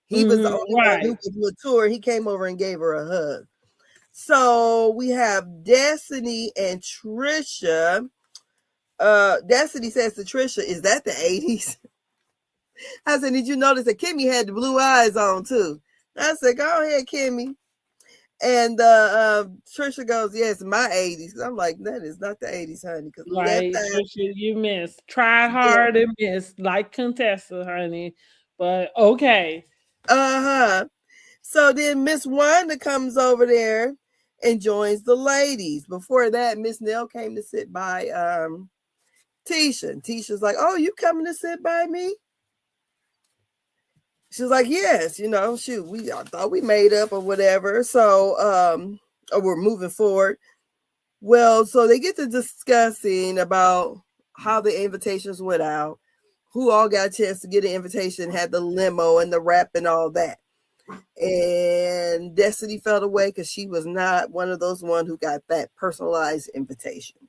He was the only one who was mature. He came over and gave her a hug. So we have Destiny and Trisha. Destiny says to Trisha, "Is that the 80s?" I said, did you notice that Kimmi had the blue eyes on too? I said, go ahead, Kimmi. And Trisha goes, yes, my 80s. I'm like, that is not the 80s, honey. Because left Right, eye, Trisha, you missed. Tried yeah. hard and missed, like Contessa, honey. But okay. Uh-huh. So then Miss Wanda comes over there and joins the ladies. Before that, Miss Nell came to sit by Tisha. And Tisha's like, oh, you coming to sit by me? She's like, yes, shoot, I thought we made up or whatever. So or we're moving forward. Well, so they get to discussing about how the invitations went out, who all got a chance to get an invitation, had the limo and the wrap and all that. And Destiny fell away because she was not one of those one who got that personalized invitation.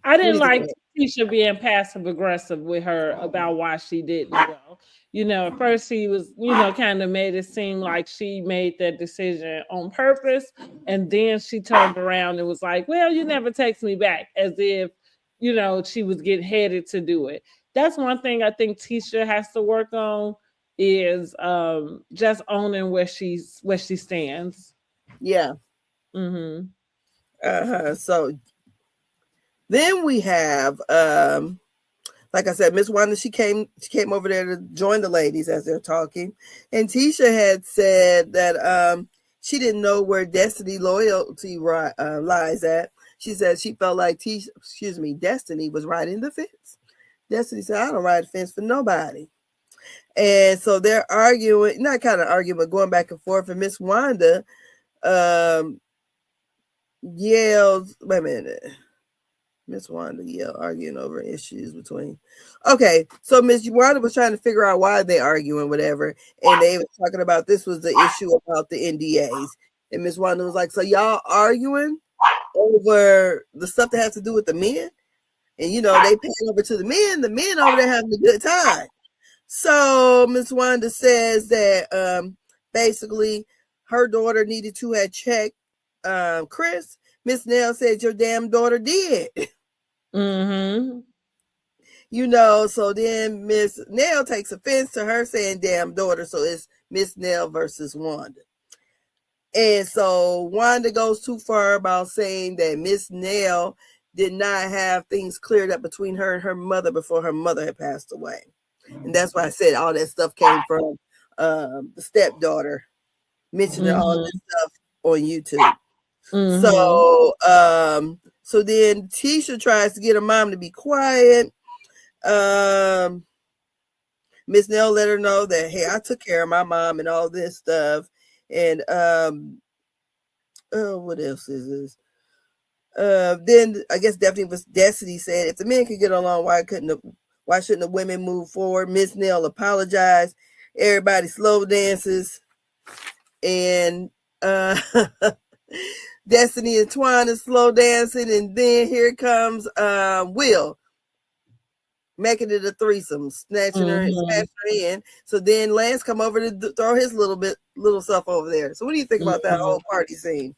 I didn't like Tisha being passive aggressive with her about why she didn't go. At first she was, kind of made it seem like she made that decision on purpose. And then she turned around and was like, well, you never text me back, as if, she was getting headed to do it. That's one thing I think Tisha has to work on, is just owning where she stands. Yeah. Mm-hmm. So then we have like I said, Miss Wanda, she came over there to join the ladies as they're talking. And Tisha had said that she didn't know where Destiny loyalty lies at. She said she felt like Destiny was riding the fence. Destiny said, I don't ride the fence for nobody. And so they're arguing, not kind of arguing, but going back and forth. And Miss Wanda yells, wait a minute. Miss Wanda yelled, arguing over issues between. Okay, so Miss Wanda was trying to figure out why they arguing, whatever, and they were talking about this was the issue about the NDAs. And Miss Wanda was like, "So y'all arguing over the stuff that has to do with the men?" And they pay over to the men over there having a good time. So Miss Wanda says that basically her daughter needed to have checked Chris. Miss Nell said your damn daughter did. Mm-hmm. So then Miss Nell takes offense to her saying damn daughter. So it's Miss Nell versus Wanda. And so Wanda goes too far about saying that Miss Nell did not have things cleared up between her and her mother before her mother had passed away. And that's why I said all that stuff came from the stepdaughter mentioning all this stuff on YouTube. So so then Tisha tries to get her mom to be quiet. Miss Nell let her know that, hey, I took care of my mom and all this stuff. And what else is this? Then I guess Destiny said, if the men could get along, why shouldn't the women move forward? Miss Nell apologized. Everybody slow dances. And Destiny and Twan is slow dancing. And then here comes Will, making it a threesome, snatching her in. So then Lance come over to throw his little stuff over there. So what do you think about that whole party scene?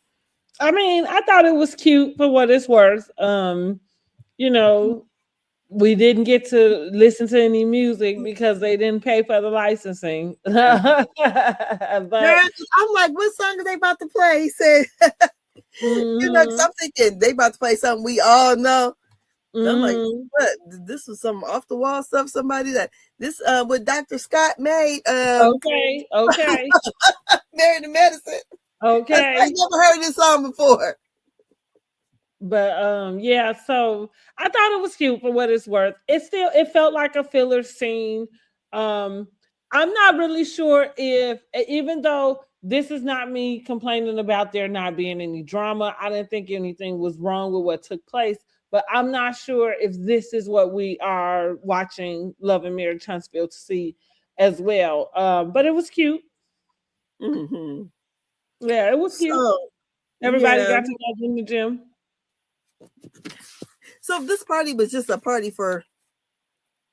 I mean, I thought it was cute for what it's worth. We didn't get to listen to any music because they didn't pay for the licensing. But I'm like, what song are they about to play? He said, because I'm thinking they about to play something we all know. I'm like, what? This was some off the wall stuff. Somebody that this what Dr. Scott made. Okay. Married to Medicine. Okay. I never heard this song before. But yeah, so I thought it was cute for what it's worth. It felt like a filler scene. I'm not really sure if, even though this is not me complaining about there not being any drama, I didn't think anything was wrong with what took place. But I'm not sure if this is what we are watching Love and Marriage Huntsville to see as well. But it was cute. Mm-hmm. Yeah, it was cute. Everybody got together in the gym. So this party was just a party for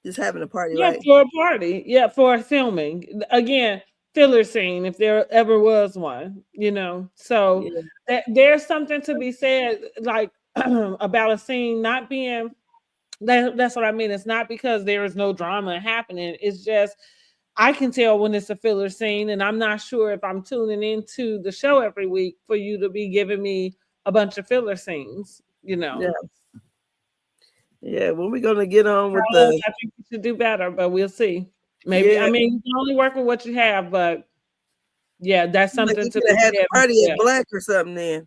just having a party, right? For a party. Yeah, for filming. Again, filler scene, if there ever was one, So there's something to be said, like about a scene not being That's what I mean. It's not because there is no drama happening. It's just I can tell when it's a filler scene, and I'm not sure if I'm tuning into the show every week for you to be giving me a bunch of filler scenes. Yeah. Yeah, when we gonna get on with Carlos, the I think you should do better, but we'll see. Maybe yeah, I mean you can only work with what you have, but yeah, that's like something you to could be have had the said. party Yeah, at Black or something then.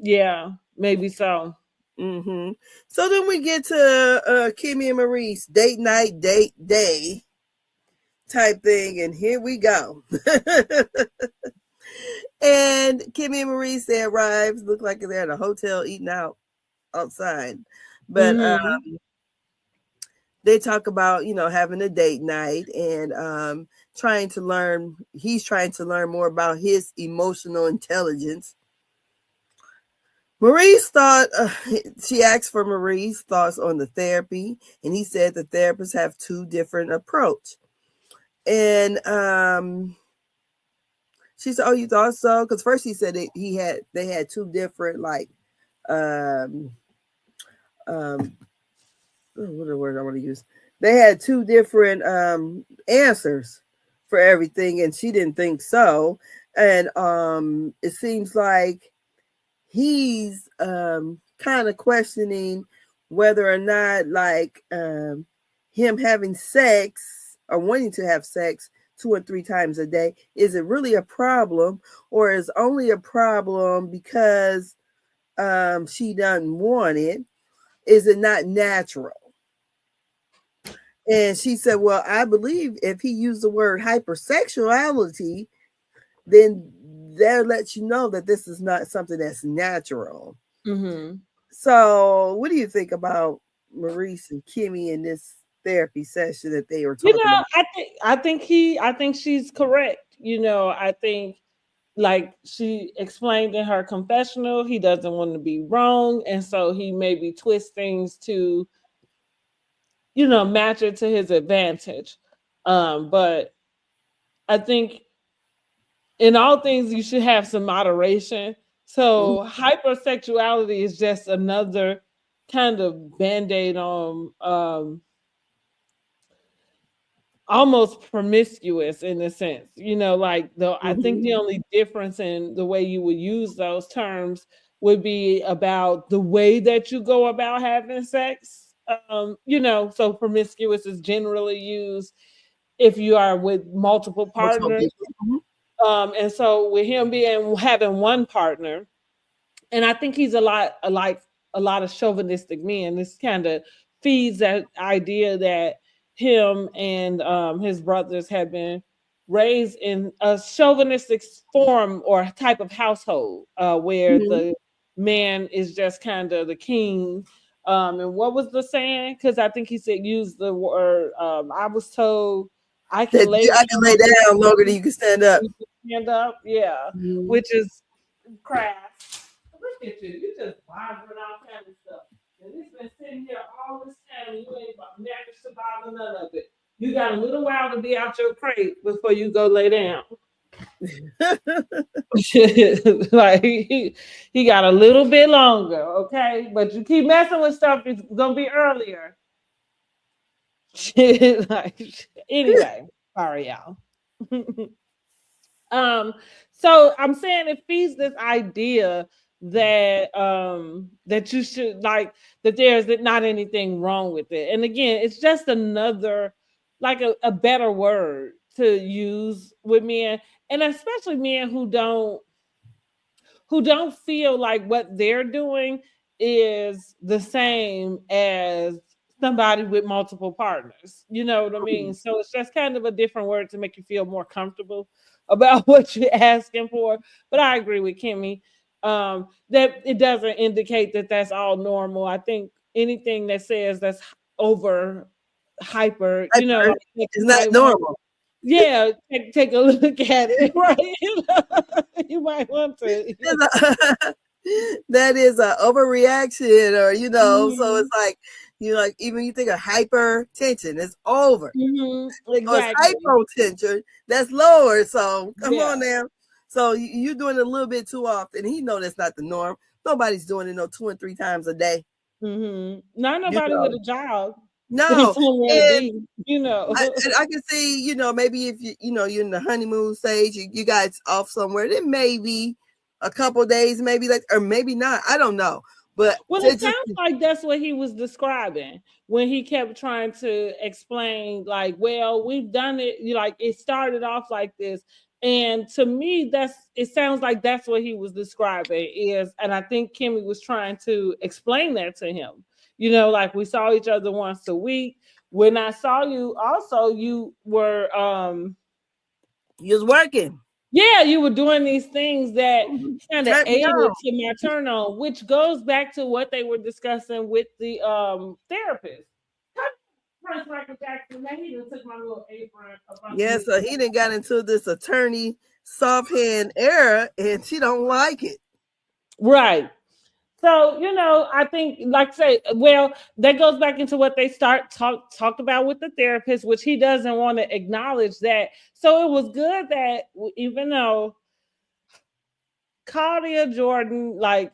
yeah, maybe so. So then we get to Kimmi and Maurice, date night, date day type thing, and here we go. And Kimmi and Maurice, they arrive, look like they're at a hotel eating out outside. But they talk about, having a date night and he's trying to learn more about his emotional intelligence. Maurice she asked for Maurice's thoughts on the therapy, and he said the therapists have two different approach. And she said, "Oh, you thought so?" Because first he said they had two different what are the words I want to use? They had two different answers for everything, and she didn't think so. And it seems like he's kind of questioning whether or not him having sex or wanting to have sex 2 or 3 times a day, is it really a problem, or is only a problem because she doesn't want it? Is it not natural? And she said, well, I believe if he used the word hypersexuality, then that lets you know that this is not something that's natural. So what do you think about Maurice and Kimmi in this therapy session that they were talking about? I think she's correct. I think like she explained in her confessional, he doesn't want to be wrong, and so he maybe twists things to match it to his advantage. But I think in all things you should have some moderation. So hypersexuality is just another kind of band-aid on almost promiscuous in a sense, I think the only difference in the way you would use those terms would be about the way that you go about having sex. So promiscuous is generally used if you are with multiple partners. And so with him having one partner, and I think he's a lot of chauvinistic men. This kind of feeds that idea that him and his brothers have been raised in a chauvinistic form or type of household where the man is just kind of the king. And what was the saying? Because I think he said use the word. I was told I can lay down longer than you can stand up. Stand up, yeah, which is craft. Look at you. You just bothering all kind of stuff. And it's been sitting here all this time and you ain't managed to bother none of it. You got a little while to be out your crate before you go lay down. Like he got a little bit longer, okay? But you keep messing with stuff, it's gonna be earlier. Anyway, sorry, y'all. So I'm saying it feeds this idea that that you should that there's not anything wrong with it. And again, it's just another a better word to use with men, and especially men who don't feel like what they're doing is the same as somebody with multiple partners. You know what I mean? So it's just kind of a different word to make you feel more comfortable about what you're asking for. But I agree with Kimmi that it doesn't indicate that that's all normal. I think anything that says that's over hyper, it's not normal. Yeah, take a look at it, right? You might want to. That is a overreaction, or so it's like even you think of hypertension, it's over. Exactly. Or it's hypotension, that's lower. So come on now. So you're doing it a little bit too often. He know that's not the norm. Nobody's doing it 2 and 3 times a day. Not You nobody with know, a job and no, somewhere to and be, you know. I can see, maybe if you're in the honeymoon stage, you guys off somewhere, then maybe a couple days, maybe like, or maybe not. I don't know, but Well, it to just sounds like that's what he was describing when he kept trying to explain, like, well, we've done it, like it started off like this. And to me, it sounds like that's what he was describing is, and I think Kimmi was trying to explain that to him. Like we saw each other once a week. When I saw you, also you were you was working, yeah, you were doing these things that kind of turn me aided on. to my turn on, which goes back to what they were discussing with the therapist. Prince Michael Jackson, man, he just took my little apron up Yeah, underneath. so he didn't got into this attorney soft hand era, and she don't like it. Right. So, I think, like I say, well, that goes back into what they talked about with the therapist, which he doesn't want to acknowledge that. So it was good that even though Claudia Jordan, like,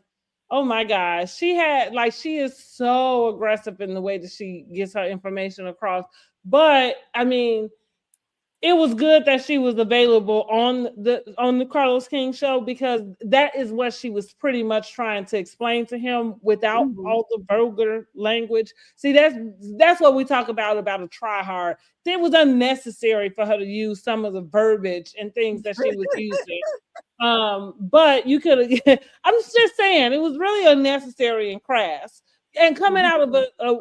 oh my gosh, she is so aggressive in the way that she gets her information across. But I mean, it was good that she was available on the CarlosKing show, because that is what she was pretty much trying to explain to him without all the vulgar language. See, that's what we talk about a try hard. It was unnecessary for her to use some of the verbiage and things that she was using. But you could have, I'm just saying, it was really unnecessary and crass. And coming out of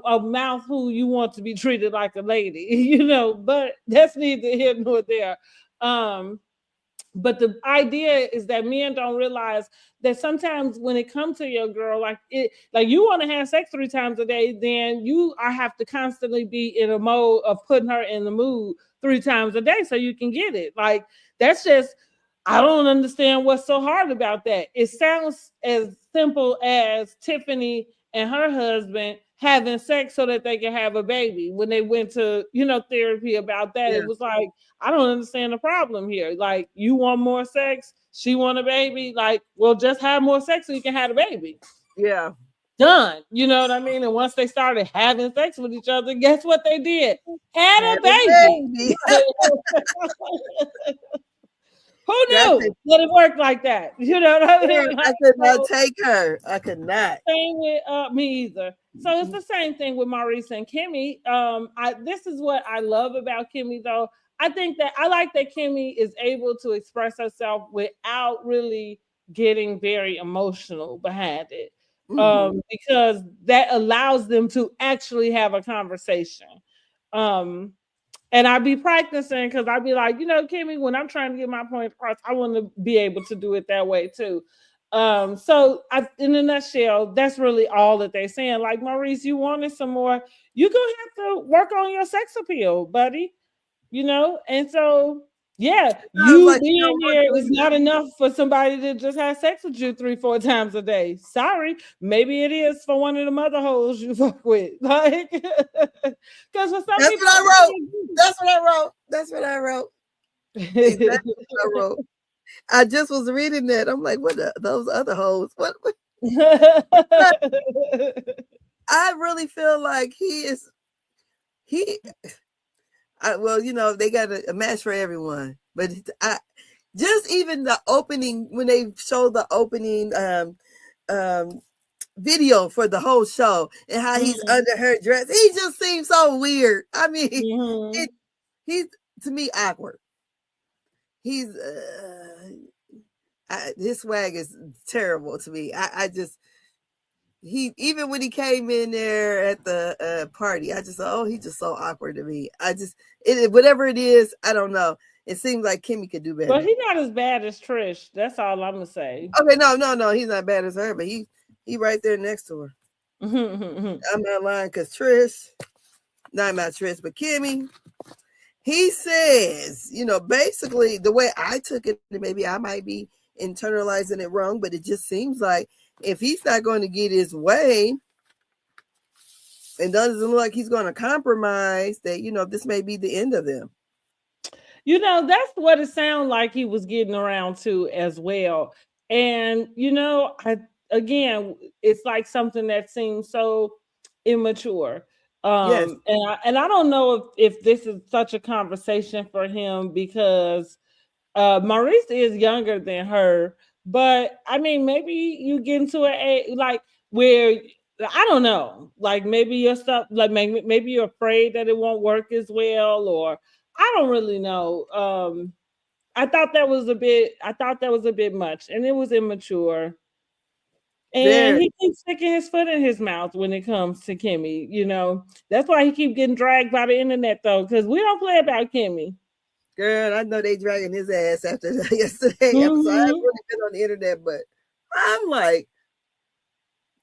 a mouth who you want to be treated like a lady, but that's neither here nor there. But the idea is that men don't realize that sometimes when it comes to your girl, like you want to have sex 3 times a day, then you have to constantly be in a mode of putting her in the mood 3 times a day so you can get it. Like, that's just, I don't understand what's so hard about that. It sounds as simple as Tiffany and her husband having sex so that they can have a baby. When they went to, therapy about that, Yeah. it was like, I don't understand the problem here. Like, you want more sex, she want a baby. Like, well, just have more sex so you can have a baby. Yeah. Done. You know what I mean? And once they started having sex with each other, guess what they did? Had Had a a baby. baby. Who That's knew it. that it worked like that? You know what I Yeah, mean? I could not take her. I could not. Same with me either. So it's the same thing with Maurice and Kimmi. This is what I love about Kimmi, though. I like that Kimmi is able to express herself without really getting very emotional behind it, because that allows them to actually have a conversation. Um, and I'd be practicing, because I'd be like, Kimmi, when I'm trying to get my point across, I want to be able to do it that way too. In a nutshell, that's really all that they're saying. Like, Maurice, you wanted some more, you're gonna have to work on your sex appeal, buddy. And so, yeah, I was you like, being what here do is not enough for somebody to just have sex with you 3-4 times a day. Sorry, maybe it is for one of the mother hoes you fuck with. Like, because for some That's people, what I wrote. That's what I wrote. That's what I wrote. Exactly what I wrote. I just was reading that. I'm like, what are those other hoes? What? I really feel like he. Well, they got a match for everyone, but I just even the opening when they showed the opening video for the whole show and how he's under her dress, he just seems so weird. I mean, he's to me awkward. He's his swag is terrible to me. I just even when he came in there at the party, I just thought, oh, he's just so awkward to me. Whatever it is, I don't know. It seems like Kimmi could do better. But he's not as bad as Trish. That's all I'm gonna say. Okay, no, he's not bad as her, but he right there next to her. I'm not lying, because Trish, not Trish, but Kimmi, he says, basically the way I took it, maybe I might be internalizing it wrong, but it just seems like if he's not going to get his way and doesn't look like he's going to compromise, that, this may be the end of them. That's what it sounded like he was getting around to as well. And, again, it's like something that seems so immature. Yes. And I don't know if this is such a conversation for him because Maurice is younger than her, but I mean, maybe you get into like where I don't know, like maybe your stuff, like maybe you're afraid that it won't work as well, or I don't really know. I thought that was a bit much, and it was immature. And Very. he keeps sticking his foot in his mouth when it comes to Kimmi. You know, that's why he keep getting dragged by the internet though, because we don't play about Kimmi. Girl, I know they dragging his ass after yesterday episode. I haven't really been on the internet, but I'm like,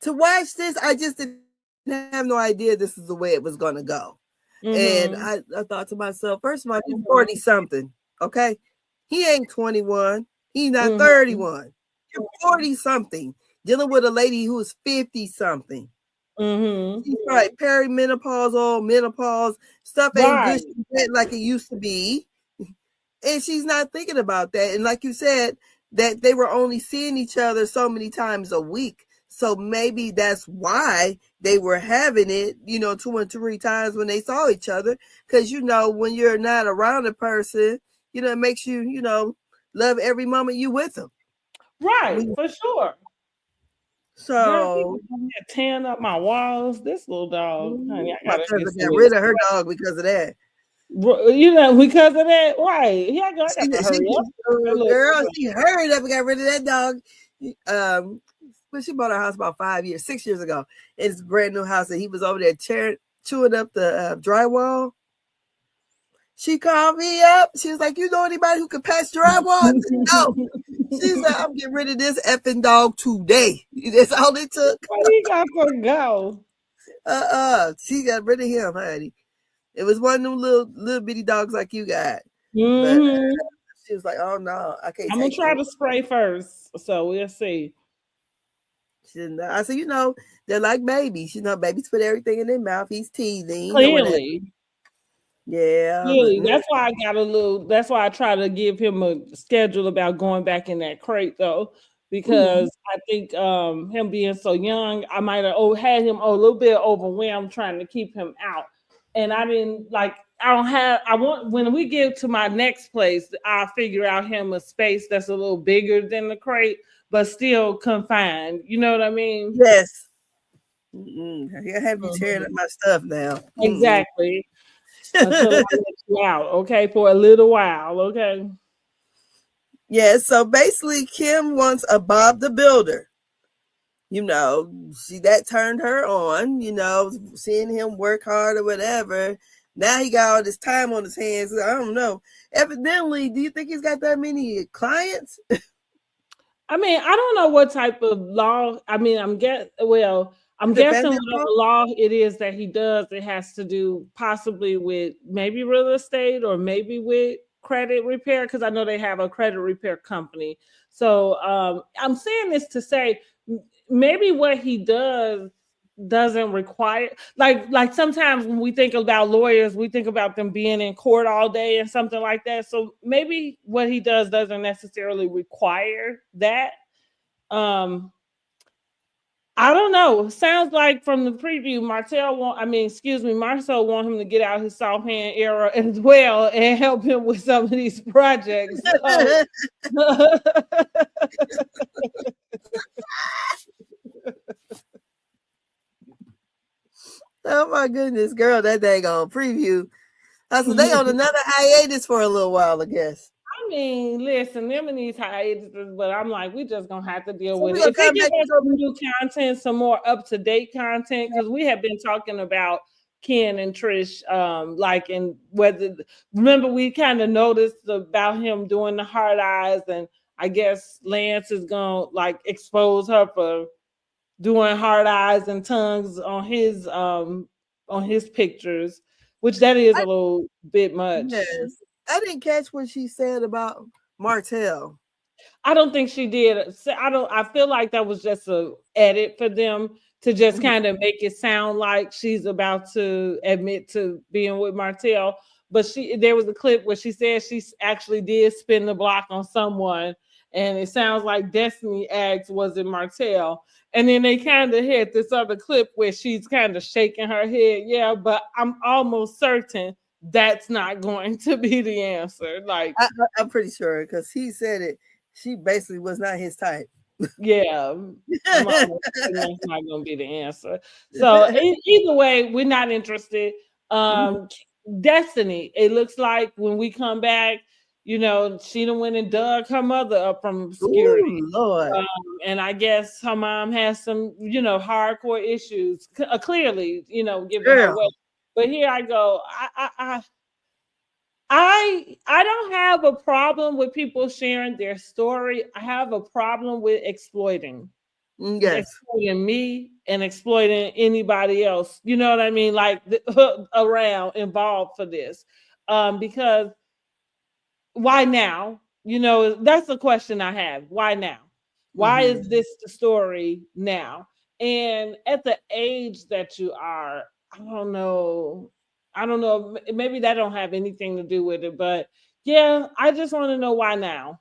to watch this, I just didn't have no idea this is the way it was going to go. And I thought to myself, first of all, he's 40 something. Okay. He ain't 21. He's not 31. You're 40 something dealing with a lady who is 50 something. She's right. Perimenopause, all menopause stuff ain't good like it used to be. And she's not thinking about that. And like you said, that they were only seeing each other so many times a week. So maybe that's why they were having it, 2 and 3 times when they saw each other. Because, when you're not around a person, it makes you, love every moment you with them. Right, for sure. So, tearing up my walls. This little dog, honey, my cousin got rid of her dog because of that. Because of that, right? Yeah, I got to hurry up. Girl, she hurried up and got rid of that dog. When she bought her house about 6 years ago. It's a brand new house, and he was over there chewing up the drywall. She called me up. She was like, "You know anybody who can patch drywall?" I said, "No." She's like, "I'm getting rid of this effing dog today." That's all it took. He got to go. She got rid of him, honey. It was one of them little bitty dogs like you got. But she was like, "Oh no, I can't." I'm gonna try to spray first, so we'll see. I said, they're like babies. Babies put everything in their mouth. He's teething. Clearly. Yeah. Clearly. That's why that's why I try to give him a schedule about going back in that crate though. Because I think him being so young, I might have had him a little bit overwhelmed trying to keep him out. And I didn't when we get to my next place, I'll figure out him a space that's a little bigger than the crate, but still confined. You know what I mean? Yes. I have you tearing up my stuff now. Exactly. Until I let you out, okay, for a little while, okay? Yeah, so basically Kim wants a Bob the Builder. That turned her on, seeing him work hard or whatever. Now he got all this time on his hands. I don't know. Evidently, do you think he's got that many clients? I mean, I don't know what type of law. I mean, I'm guessing whatever law it is that he does, it has to do possibly with maybe real estate or maybe with credit repair, because I know they have a credit repair company. So I'm saying this to say maybe what he does doesn't require like sometimes when we think about lawyers, we think about them being in court all day and something like that. So maybe what he does doesn't necessarily require that. I don't know. Sounds like from the preview, Marsau want him to get out his soft hand era as well and help him with some of these projects. So. Oh my goodness, girl, that dang on preview. I said they on another hiatus for a little while, I guess. I mean, listen, them and these hiatuses, but I'm like, we just gonna have to deal with it. If they give us some new content, some more up-to-date content, because we have been talking about Ken and Trish, and remember we kind of noticed about him doing the hard eyes, and I guess Lance is gonna expose her for doing hard eyes and tongues on his pictures, which that is a little bit much. Yes. I didn't catch what she said about Martell. I don't think she did. I feel like that was just a edit for them to just kind of make it sound like she's about to admit to being with Martell. But there was a clip where she said she actually did spin the block on someone, and it sounds like Destiny asked, was it Martell? And then they kind of had this other clip where she's kind of shaking her head. Yeah, but I'm almost certain that's not going to be the answer. Like, I'm pretty sure because he said it. She basically was not his type. yeah, I'm almost certain that's not going to be the answer. So either way, we're not interested. Destiny, it looks like when we come back, you know, she done went and dug her mother up from obscurity. Ooh, Lord. And I guess her mom has some, you know, hardcore issues, clearly, you know, giving her way. But here I go. I don't have a problem with people sharing their story. I have a problem with exploiting. Yes. Exploiting me and exploiting anybody else. You know what I mean? Like around involved for this. Because why now? You know, that's the question I have. Why now? Why is this the story now? And at the age that you are, I don't know. I don't know. Maybe that don't have anything to do with it, but yeah, I just want to know why now.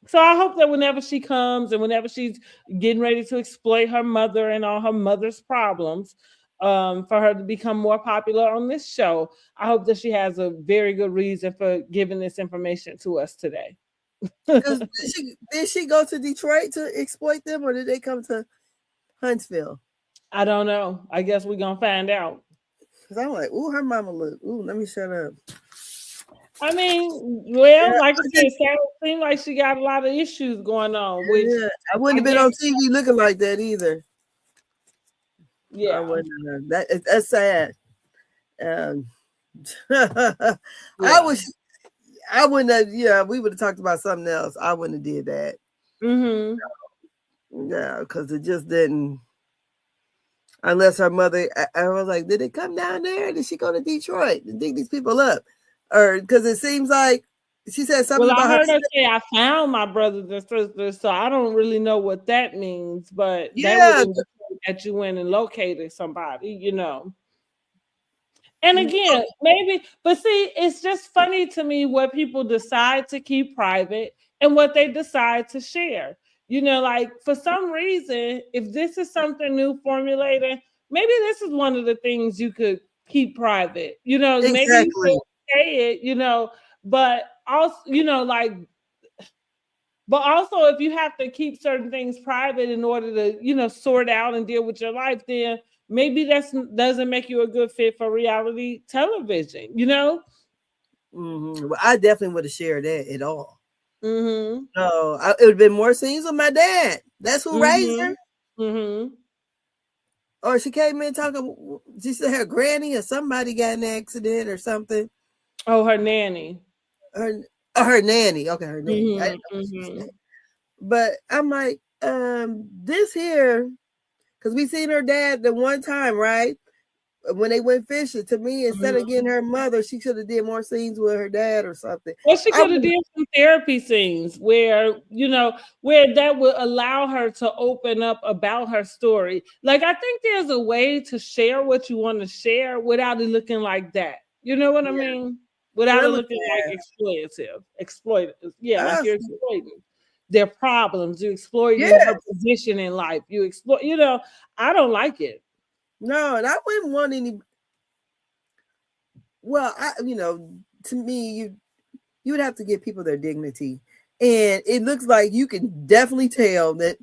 So I hope that whenever she comes and whenever she's getting ready to exploit her mother and all her mother's problems, for her to become more popular on this show, I hope that she has a very good reason for giving this information to us today. Did she go to Detroit to exploit them, or did they come to Huntsville? I don't know. I guess we're gonna find out. Because I'm like, ooh, her mama look. Ooh, let me shut up. I mean, well, like I said, it seems like she got a lot of issues going on. Which I wouldn't have been on TV looking like that either. Yeah, I wouldn't. That's sad. I wouldn't have. Yeah, we would have talked about something else. I wouldn't have did that. Yeah, because it just didn't. Unless her mother, I was like, did it come down there? Did she go to Detroit to dig these people up? Or because it seems like she said something well, about I heard her say, I found my brothers and sisters, so I don't really know what that means, but that would indicate that you went and located somebody, you know. And again, maybe, but see, it's just funny to me what people decide to keep private and what they decide to share. You know, like for some reason, if this is something new formulated, maybe this is one of the things you could keep private. You know, maybe you could say it, you know, but also, you know, like, but also if you have to keep certain things private in order to, you know, sort out and deal with your life, then maybe that doesn't make you a good fit for reality television, you know? Well, I definitely would have shared that at all. No, it would have been more scenes with my dad. That's who raised her. Or she came in talking, she said her granny or somebody got in an accident or something. Oh, her nanny. Her nanny. Okay, her nanny. But I'm like, this here, because we seen her dad the one time, right? When they went fishing, to me, instead of getting her mother, she should have did more scenes with her dad or something. Well, she could have did some therapy scenes where, you know, where that would allow her to open up about her story. Like, I think there's a way to share what you want to share without it looking like that. You know what I mean? Without it looking like exploitative. Yeah, like you're exploiting their problems. You're exploiting her position in life. You exploit, you know, I don't like it. No, and I wouldn't want any. Well, you know, to me, you would have to give people their dignity, and it looks like you can definitely tell that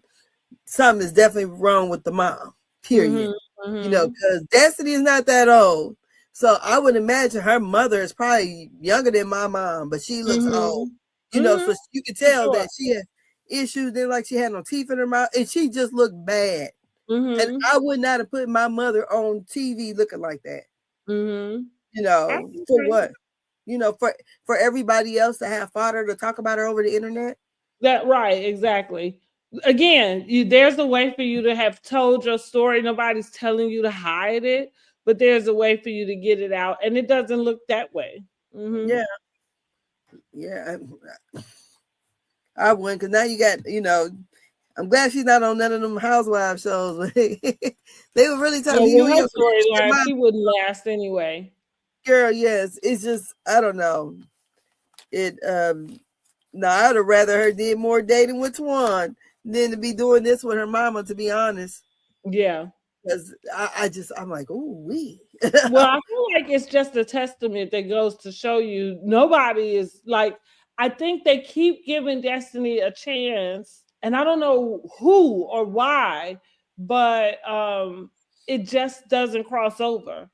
something is definitely wrong with the mom. Period. You know, because Destiny is not that old, so I would imagine her mother is probably younger than my mom, but she looks old. You know, so you can tell that she had issues. Then, like she had no teeth in her mouth, and she just looked bad. And I would not have put my mother on TV looking like that. You know, for what? You know, for everybody else to have fodder to talk about her over the internet. That right, exactly. Again, there's a way for you to have told your story. Nobody's telling you to hide it, but there's a way for you to get it out, and it doesn't look that way. Yeah. I wouldn't, because now you got, you know, I'm glad she's not on none of them housewives shows. They were really talking. Yeah, her storyline, she wouldn't last anyway. Girl, yes, it's just, I don't know. It No, I'd have rather her did more dating with Twan than to be doing this with her mama, to be honest. Yeah. Because I'm like, ooh, wee. Well, I feel like it's just a testament that goes to show you nobody is like, I think they keep giving Destiny a chance, and I don't know who or why, but it just doesn't cross over.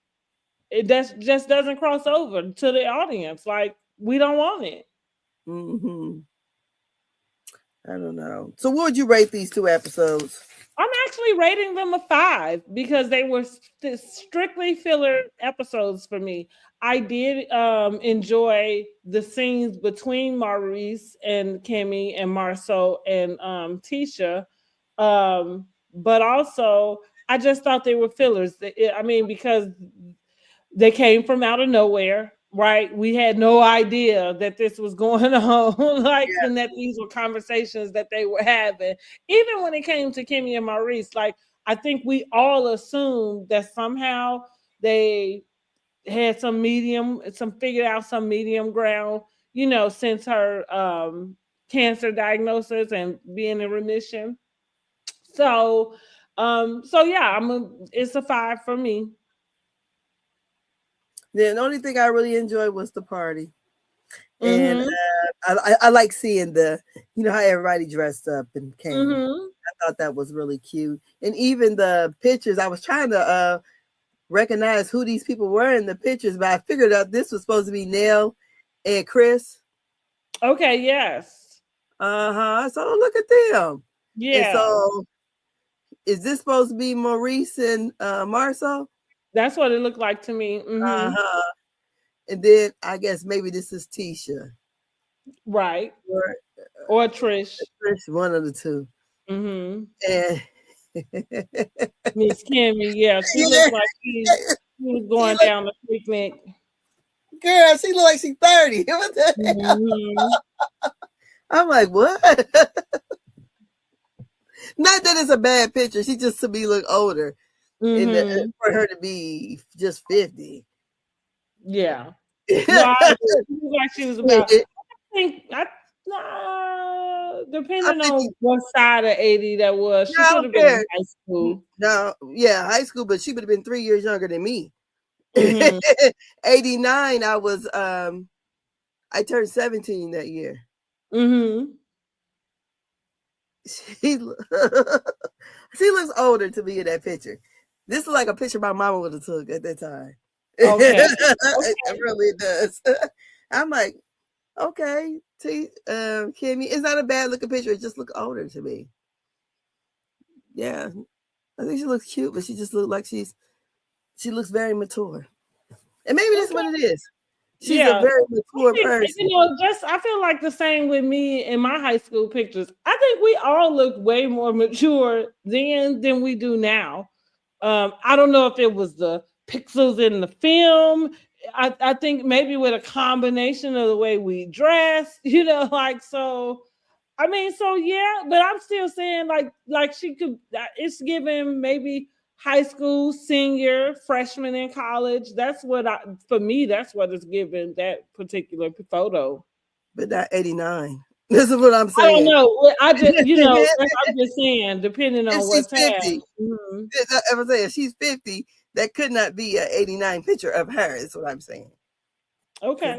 It just doesn't cross over to the audience. Like, we don't want it. Mm-hmm. I don't know. So what would you rate these 2 episodes? I'm actually rating them a 5 because they were strictly filler episodes for me. I did enjoy the scenes between Maurice and Kimmi and Marsau and Tisha, but also I just thought they were fillers. I mean, because they came from out of nowhere, right? We had no idea that this was going on, like, Yeah. and that these were conversations that they were having. Even when it came to Kimmi and Maurice, like, I think we all assumed that somehow they had figured out some medium ground, since her cancer diagnosis and being in remission. So, yeah, it's a 5 for me. The only thing I really enjoyed was the party. And Mm-hmm. I like seeing how everybody dressed up and came. Mm-hmm. I thought that was really cute. And even the pictures, I was trying to recognize who these people were in the pictures, but I figured out this was supposed to be Nell and Chris. Okay, yes. Uh-huh. So look at them. Yeah. And so is this supposed to be Maurice and Marsau? That's what it looked like to me. Mm-hmm. Uh-huh. And then I guess maybe this is Tisha. Right. Or Trish. Trish, one of the two. Mm-hmm. And Miss Kimmi, yeah, she looked like she was going down the picnic. Girl, she looked like she's 30. Mm-hmm. I'm like, what? Not that it's a bad picture. She just to me look older. And for her to be just 50. Yeah. No, like she was about, depending on what side of 80 that was, she could have been in high school. No, yeah, high school, but she would have been 3 years younger than me. Mm-hmm. 89, I was I turned 17 that year. Mm-hmm. She looks older to me in that picture. This is like a picture my mama would have took at that time. Okay. It really does. I'm like, okay, Kimmi, it's not a bad looking picture. It just looks older to me. Yeah, I think she looks cute, but she just looks like she looks very mature. And maybe that's what it is. She's a very mature person. I feel like the same with me in my high school pictures. I think we all look way more mature then than we do now. I don't know if it was the pixels in the film. I think maybe with a combination of the way we dress, so. I mean, so yeah, but I'm still saying like she could. It's given maybe high school, senior, freshman in college. That's what for me. That's what it's given that particular photo. But not 89. This is what I'm saying. I don't know. I just I'm just saying, depending on what's happening. Mm-hmm. I'm saying she's 50. That could not be an 89 picture of her. Is what I'm saying. Okay,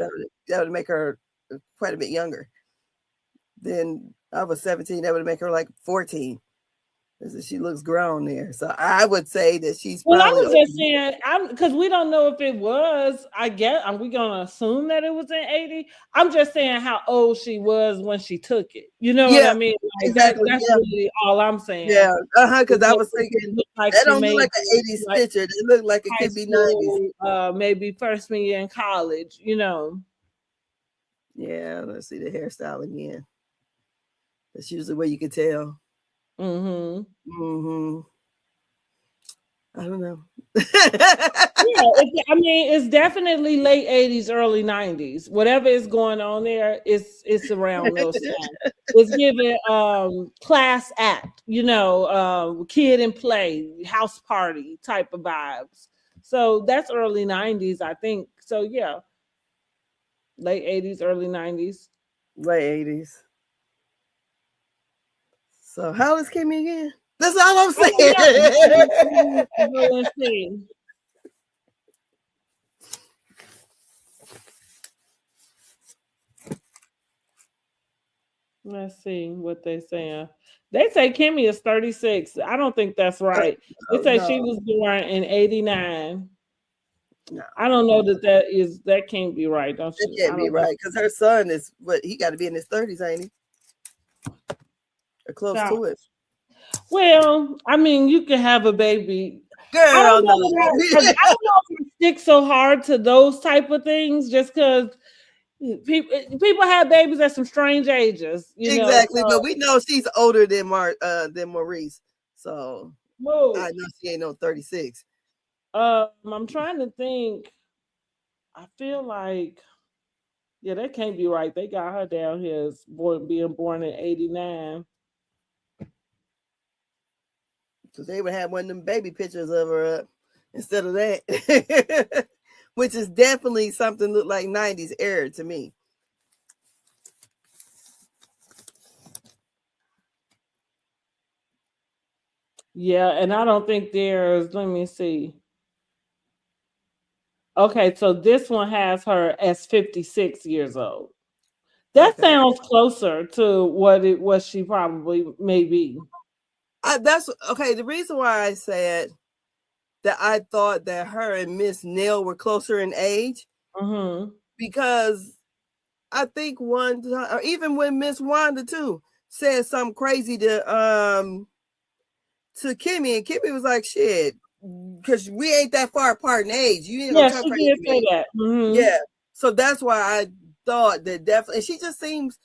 that would make her quite a bit younger. Then I was 17. That would make her like 14. She looks grown there. So I would say that she's probably. Well, I was just saying, because we don't know if it was. I guess, are we going to assume that it was in 80? I'm just saying how old she was when she took it. You know what I mean? Like, exactly. That's really all I'm saying. Yeah. Because I was thinking, that don't look like an 80s picture. It looked like it could be 90s. Maybe freshman year in college, Yeah, let's see the hairstyle again. That's usually where you can tell. Mm-hmm. Mm-hmm. I don't know. I mean, it's definitely late 80s, early 90s. Whatever is going on there, it's around those times. It's giving class act, kid and play, house party type of vibes. So that's early 90s, I think. So yeah. Late 80s, early 90s. late 80s. So how is Kimmi again? That's all I'm saying. Go and see. Let's see what they saying. They say Kimmi is 36. I don't think that's right. They say she was born in 89. No. I don't know that can't be right, don't you? It can't be right because her son is he got to be in his 30s, ain't he? Or close to it. Well, I mean, you can have a baby. Girl, I don't know if you stick so hard to those type of things just because people have babies at some strange ages. Exactly, but we know she's older than Maurice, so I know she ain't no 36. I'm trying to think. I feel like, yeah, that can't be right. They got her down here as being born in 89. Because they would have one of them baby pictures of her up instead of that, which is definitely something look like 90s era to me. Yeah, and I don't think there's, let me see. Okay, so this one has her as 56 years old. That sounds closer to what she probably may be. That's okay. The reason why I said that I thought that her and Miss Nell were closer in age, because I think one time, or even when Miss Wanda too said something crazy to Kimmi, and Kimmi was like, "Shit, because we ain't that far apart in age. You ain't gonna talk crazy to me." Say that. Yeah, so that's why I thought that definitely. And she just seems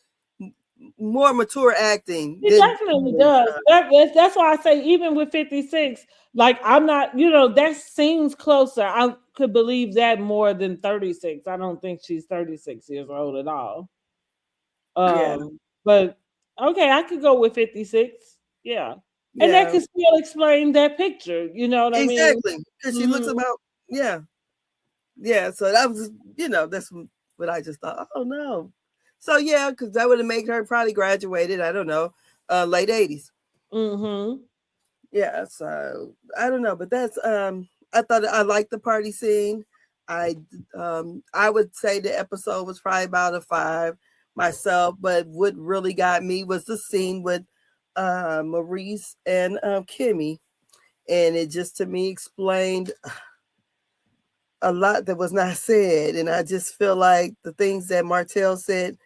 more mature acting. She definitely does. That's why I say even with 56, like I'm not, that seems closer. I could believe that more than 36. I don't think she's 36 years old at all. But okay, I could go with 56. Yeah. And that could still explain that picture. You know what I mean? Exactly. Because she looks about, yeah. So that was, that's what I just thought. Oh no. So yeah, because that would have made her probably graduated, I don't know, late 80s. Yeah, so I don't know, but that's I thought I liked the party scene. I would say the episode was probably about a 5 myself, but what really got me was the scene with Maurice and Kimmi, and it just to me explained a lot that was not said, and I just feel like the things that Martell said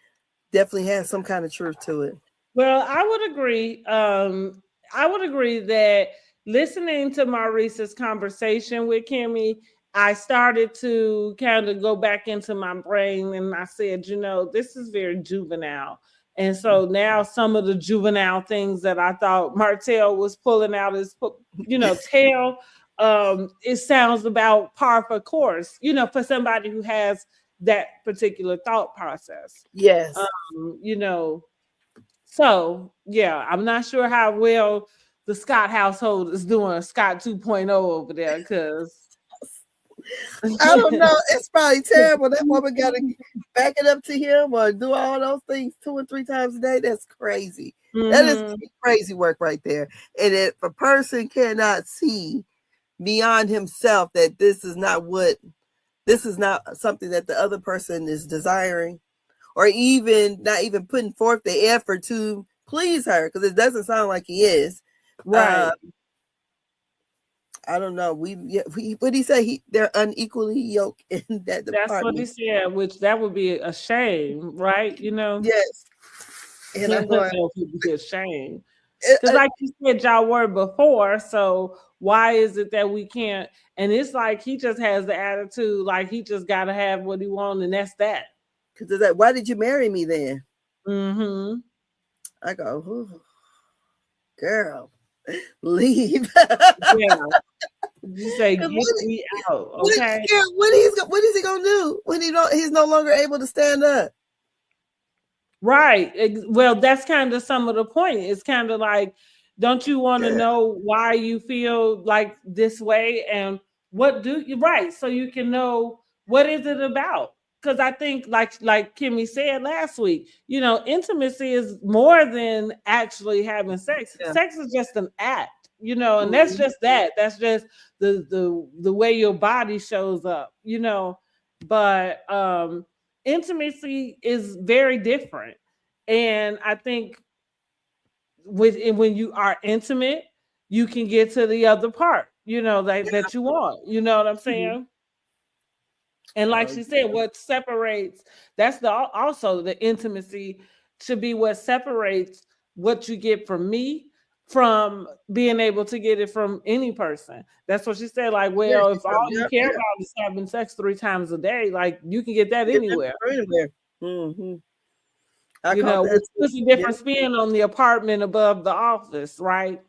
definitely had some kind of truth to it. Well, I would agree. I would agree that listening to Maurice's conversation with Kimmi, I started to kind of go back into my brain, and I said, this is very juvenile. And so now some of the juvenile things that I thought Martell was pulling out his, tail, it sounds about par for course, for somebody who has that particular thought process. Yes. So yeah, I'm not sure how well the Scott household is doing Scott 2.0 over there, because I don't know. It's probably terrible. That woman got to back it up to him or do all those things 2 and 3 times a day. That's crazy. That is crazy work right there. And if a person cannot see beyond himself that this is not something that the other person is desiring, or even not even putting forth the effort to please her, because it doesn't sound like he is. Right. I don't know. What did he say? They're unequally yoked in that department. That's what he said, which that would be a shame, right? Yes. And I'm going, it would be a shame. Because like you said, y'all were before, so why is it that we can't? And it's like he just has the attitude like he just got to have what he wants, and that's that. Because it's like, why did you marry me then? I go, oh, girl, leave. Yeah. You say, get me out, okay? What is he gonna do when he's no longer able to stand up? Right. Well, that's kind of some of the point. It's kind of like, don't you want to know why you feel like this way, and what do you right? So you can know what is it about. because I think like Kimmi said last week, you know, intimacy is more than actually having sex. Yeah. Sex is just an act, you know, and that's just that. That's just the way your body shows up, you know. But intimacy is very different. And I think when you are intimate, you can get to the other part, you know, that you want. You know what I'm saying? And like she said, what separates, that's also the intimacy should be what separates what you get from me from being able to get it from any person. That's what she said. Like, well, if all you care about is having sex 3 times a day, like you can get that anywhere. Mm-hmm. You know, which puts a different spin on the apartment above the office, right?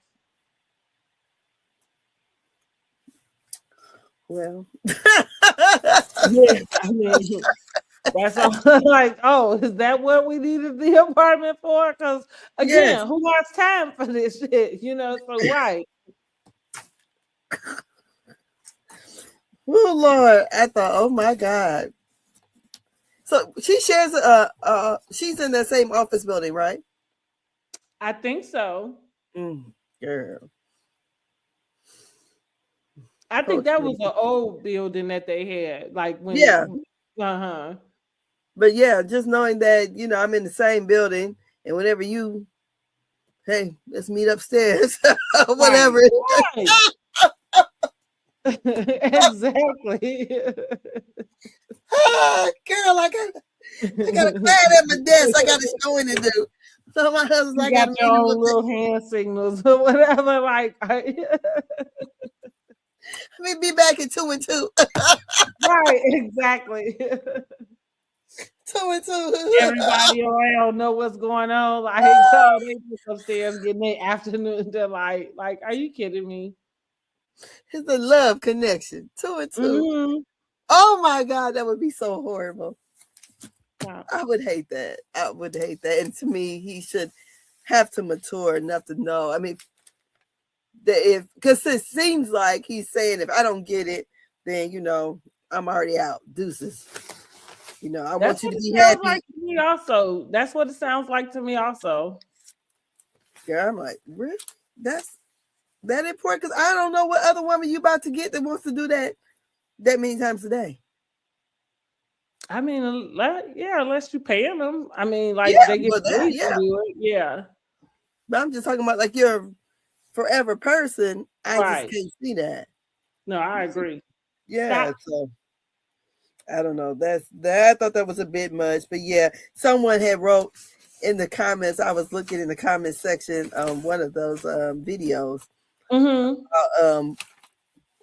Well, yeah, I mean, that's all. Like, oh, is that what we needed the apartment for? Because again, who has time for this shit? You know, so right. Oh Lord, I thought, oh my God. So she shares she's in the same office building, right? I think so. Girl. I think that was an old building that they had. Like when But yeah, just knowing that, you know, I'm in the same building and whenever you let's meet upstairs. Whatever. Right. Exactly. Girl, I got a client at my desk. I got a showing to do. So my husband's like, got your own little hand signals or whatever. Like, let me be back in 2 and 2. Right, exactly. 2 and 2. Everybody around know what's going on. Like, so they just upstairs getting their afternoon delight. Like, are you kidding me? It's a love connection. 2 and 2. Mm-hmm. Oh my God, that would be so horrible. Wow. I would hate that. And to me, he should have to mature enough to know. I mean, because it seems like he's saying, if I don't get it, then, you know, I'm already out. Deuces. You know, I want you to be happy. Like to me also. That's what it sounds like to me also. Yeah, I'm like, really? That's that important? Because I don't know what other woman you about to get that wants to do that many times a day. I mean, unless you paying them. I mean, like they get paid to do it. Yeah. But I'm just talking about like you're a forever person. I just can't see that. No, I agree. Yeah. So I don't know. I thought that was a bit much, but yeah, someone had wrote in the comments. I was looking in the comment section on one of those videos.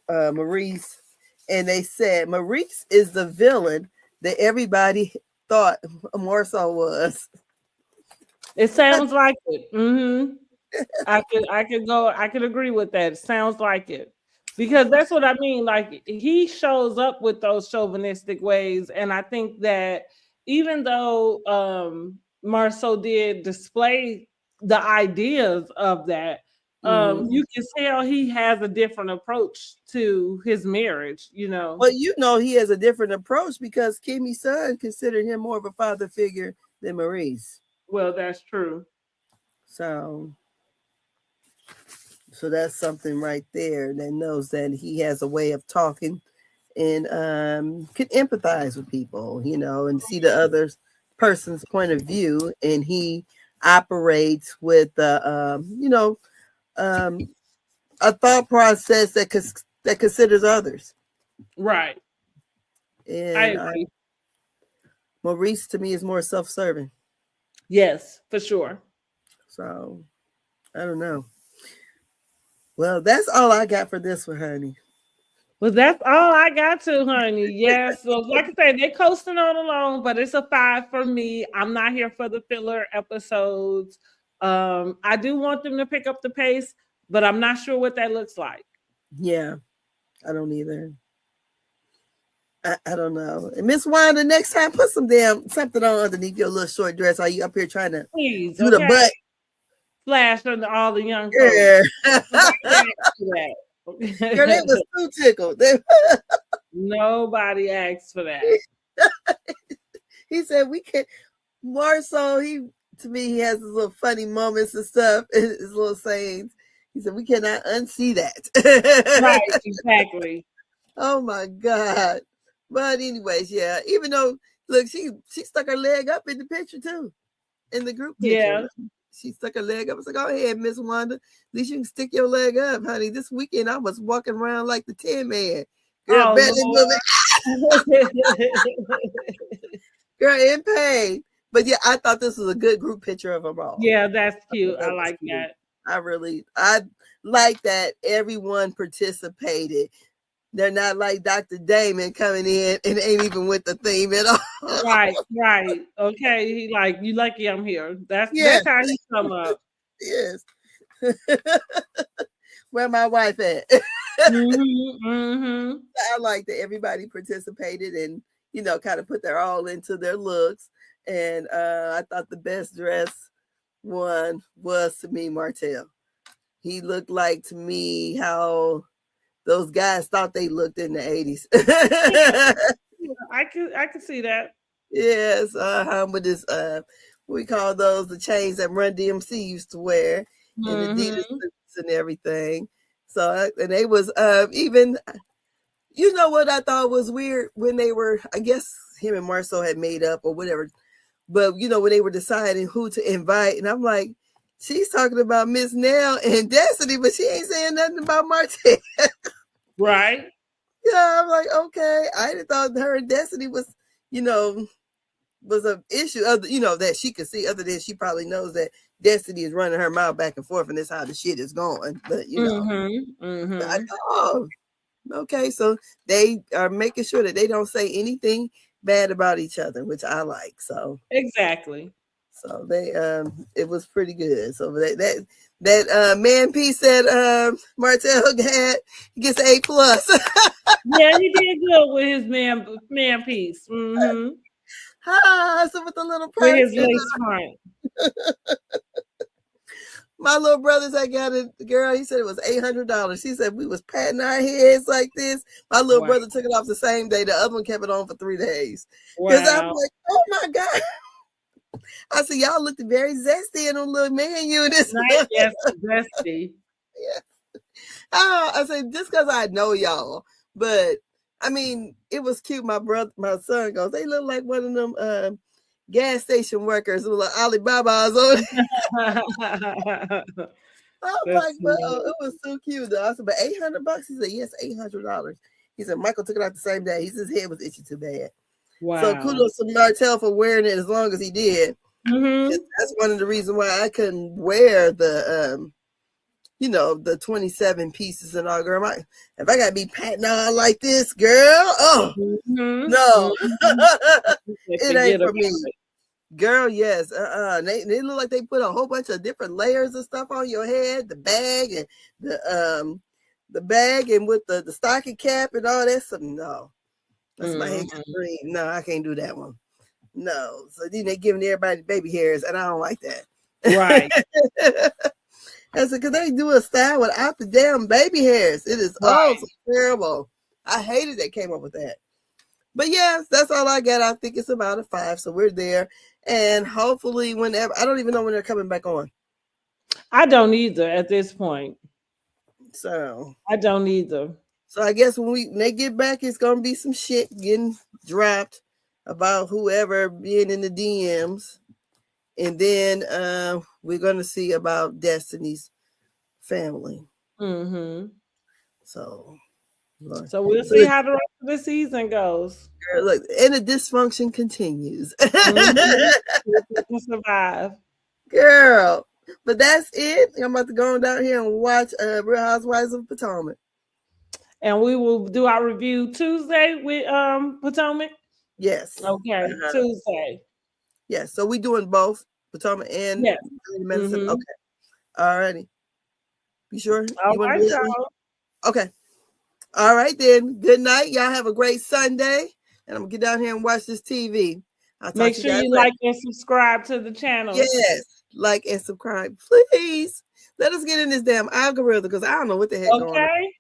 Maurice, and they said Maurice is the villain that everybody thought Marsau was. It sounds like it. I could agree with that. It sounds like it. Because that's what I mean. Like he shows up with those chauvinistic ways. And I think that even though Marsau did display the ideas of that, you can tell he has a different approach to his marriage, you know. Well, you know, he has a different approach because Kimmi's son considered him more of a father figure than Maurice. Well, that's true. So that's something right there that knows that he has a way of talking and can empathize with people, you know, and see the other person's point of view. And he operates with, you know, a thought process that considers others. Right. And I agree. Maurice to me is more self-serving. Yes, for sure. So I don't know. Well, that's all I got for this one, honey. Well, that's all I got to, honey. Yes. So like I said, they're coasting on along, but it's a 5 for me. I'm not here for the filler episodes. I do want them to pick up the pace, but I'm not sure what that looks like. Yeah, I don't either. I don't know. And Miss Wanda, next time put something on underneath your little short dress. Are you up here trying to do the butt? Flash under all the young folks. Yeah. Girl, they was too tickled. Nobody asked for that. He said we can Marsau, to me, he has his little funny moments and stuff, and his little sayings. He said, we cannot unsee that. Right, exactly. Oh my God. But anyways, yeah, even though look, she stuck her leg up in the picture too. In the group picture. Yeah. She stuck her leg up. I said, go ahead, Miss Wanda. At least you can stick your leg up, honey. This weekend I was walking around like the Tin Man. Girl, Oh, belly moving. Lord. Girl, in pain. But yeah, I thought this was a good group picture of them all. Yeah, that's cute. That I was like cute. that. I like that everyone participated. They're not like Dr. Damon coming in and ain't even with the theme at all. Right, right. Okay. He like, you lucky I'm here. Yes, That's how he come up. yes. Where my wife at? I like that everybody participated and kind of put their all into their looks. And I thought the best dress one was to me Martell. He looked like to me how those guys thought they looked in the 80s. I could see that. Yes, with this we call those the chains that Run DMC used to wear and Adidas suits and everything. So and they was even what I thought was weird when they were, I guess him and Marsau had made up or whatever, but when they were deciding who to invite, and I'm like, she's talking about Miss Nell and Destiny, but she ain't saying nothing about Martell. Right. Yeah, I'm like, okay. I thought her and Destiny was, was an issue other, that she could see. Other than she probably knows that Destiny is running her mouth back and forth, and that's how the shit is going. But I thought, oh, okay. So they are making sure that they don't say anything bad about each other, which I like. So exactly. So they it was pretty good. So that man piece that Martell had, he gets an A+. Yeah, he did good with his man piece. So with the little With purse, his lace front. my little brothers, I got it. Girl, he said it was $800. He said we was patting our heads like this. My little brother took it off the same day. The other one kept it on for 3 days. Because I'm like, oh my God. I said, y'all looked very zesty in them little man units. Nice, yes, zesty. Yeah. I said, just because I know y'all. But, I mean, it was cute. My son goes, they look like one of them gas station workers with like Alibaba's on it. I was like, well, it was so cute though. I said, but $800? He said, yes, $800. He said, Michael took it out the same day. He said his head was itchy too bad. Wow. So kudos to Martell for wearing it as long as he did. That's one of the reasons why I couldn't wear the the 27 pieces and all. Girl, if I gotta be patting on like this, girl, oh no. It ain't for me. Girl, yes. They look like they put a whole bunch of different layers of stuff on your head, the bag and the bag and with the stocking cap and all that stuff. No. That's my head green. No, I can't do that one. No. So then they're giving everybody baby hairs, and I don't like that. Right. I said, because they do a style without the damn baby hairs. It is so terrible. I hated they came up with that. But yes, that's all I got. I think it's about a 5. So we're there. And hopefully whenever, I don't even know when they're coming back on. I don't either at this point. So I don't either. So I guess when they get back, it's gonna be some shit getting dropped about whoever being in the DMs. And then we're gonna see about Destiny's family. So we'll see how the rest of the season goes. Girl, look, and the dysfunction continues. Survive. Girl. But that's it. I'm about to go down here and watch Real Housewives of Potomac. And we will do our review Tuesday with Potomac? Yes. Okay, Tuesday. Yes, so we doing both Potomac and medicine. Okay. All righty. You sure? All right, y'all. Okay. All right, then. Good night. Y'all have a great Sunday. And I'm going to get down here and watch this TV. Make sure you like and subscribe to the channel. Yes. Like and subscribe. Please. Let us get in this damn algorithm because I don't know what the heck going on.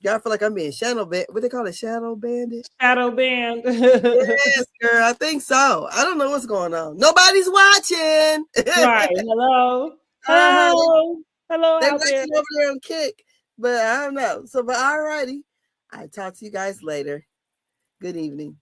Y'all feel like I'm being shadow band. What they call it? Shadow bandit? Shadow band. Yes, girl. I think so. I don't know what's going on. Nobody's watching. Right. Hello. Hello. Hello They out there. watching over there on Kick, but I don't know. So, but all righty. I talk to you guys later. Good evening.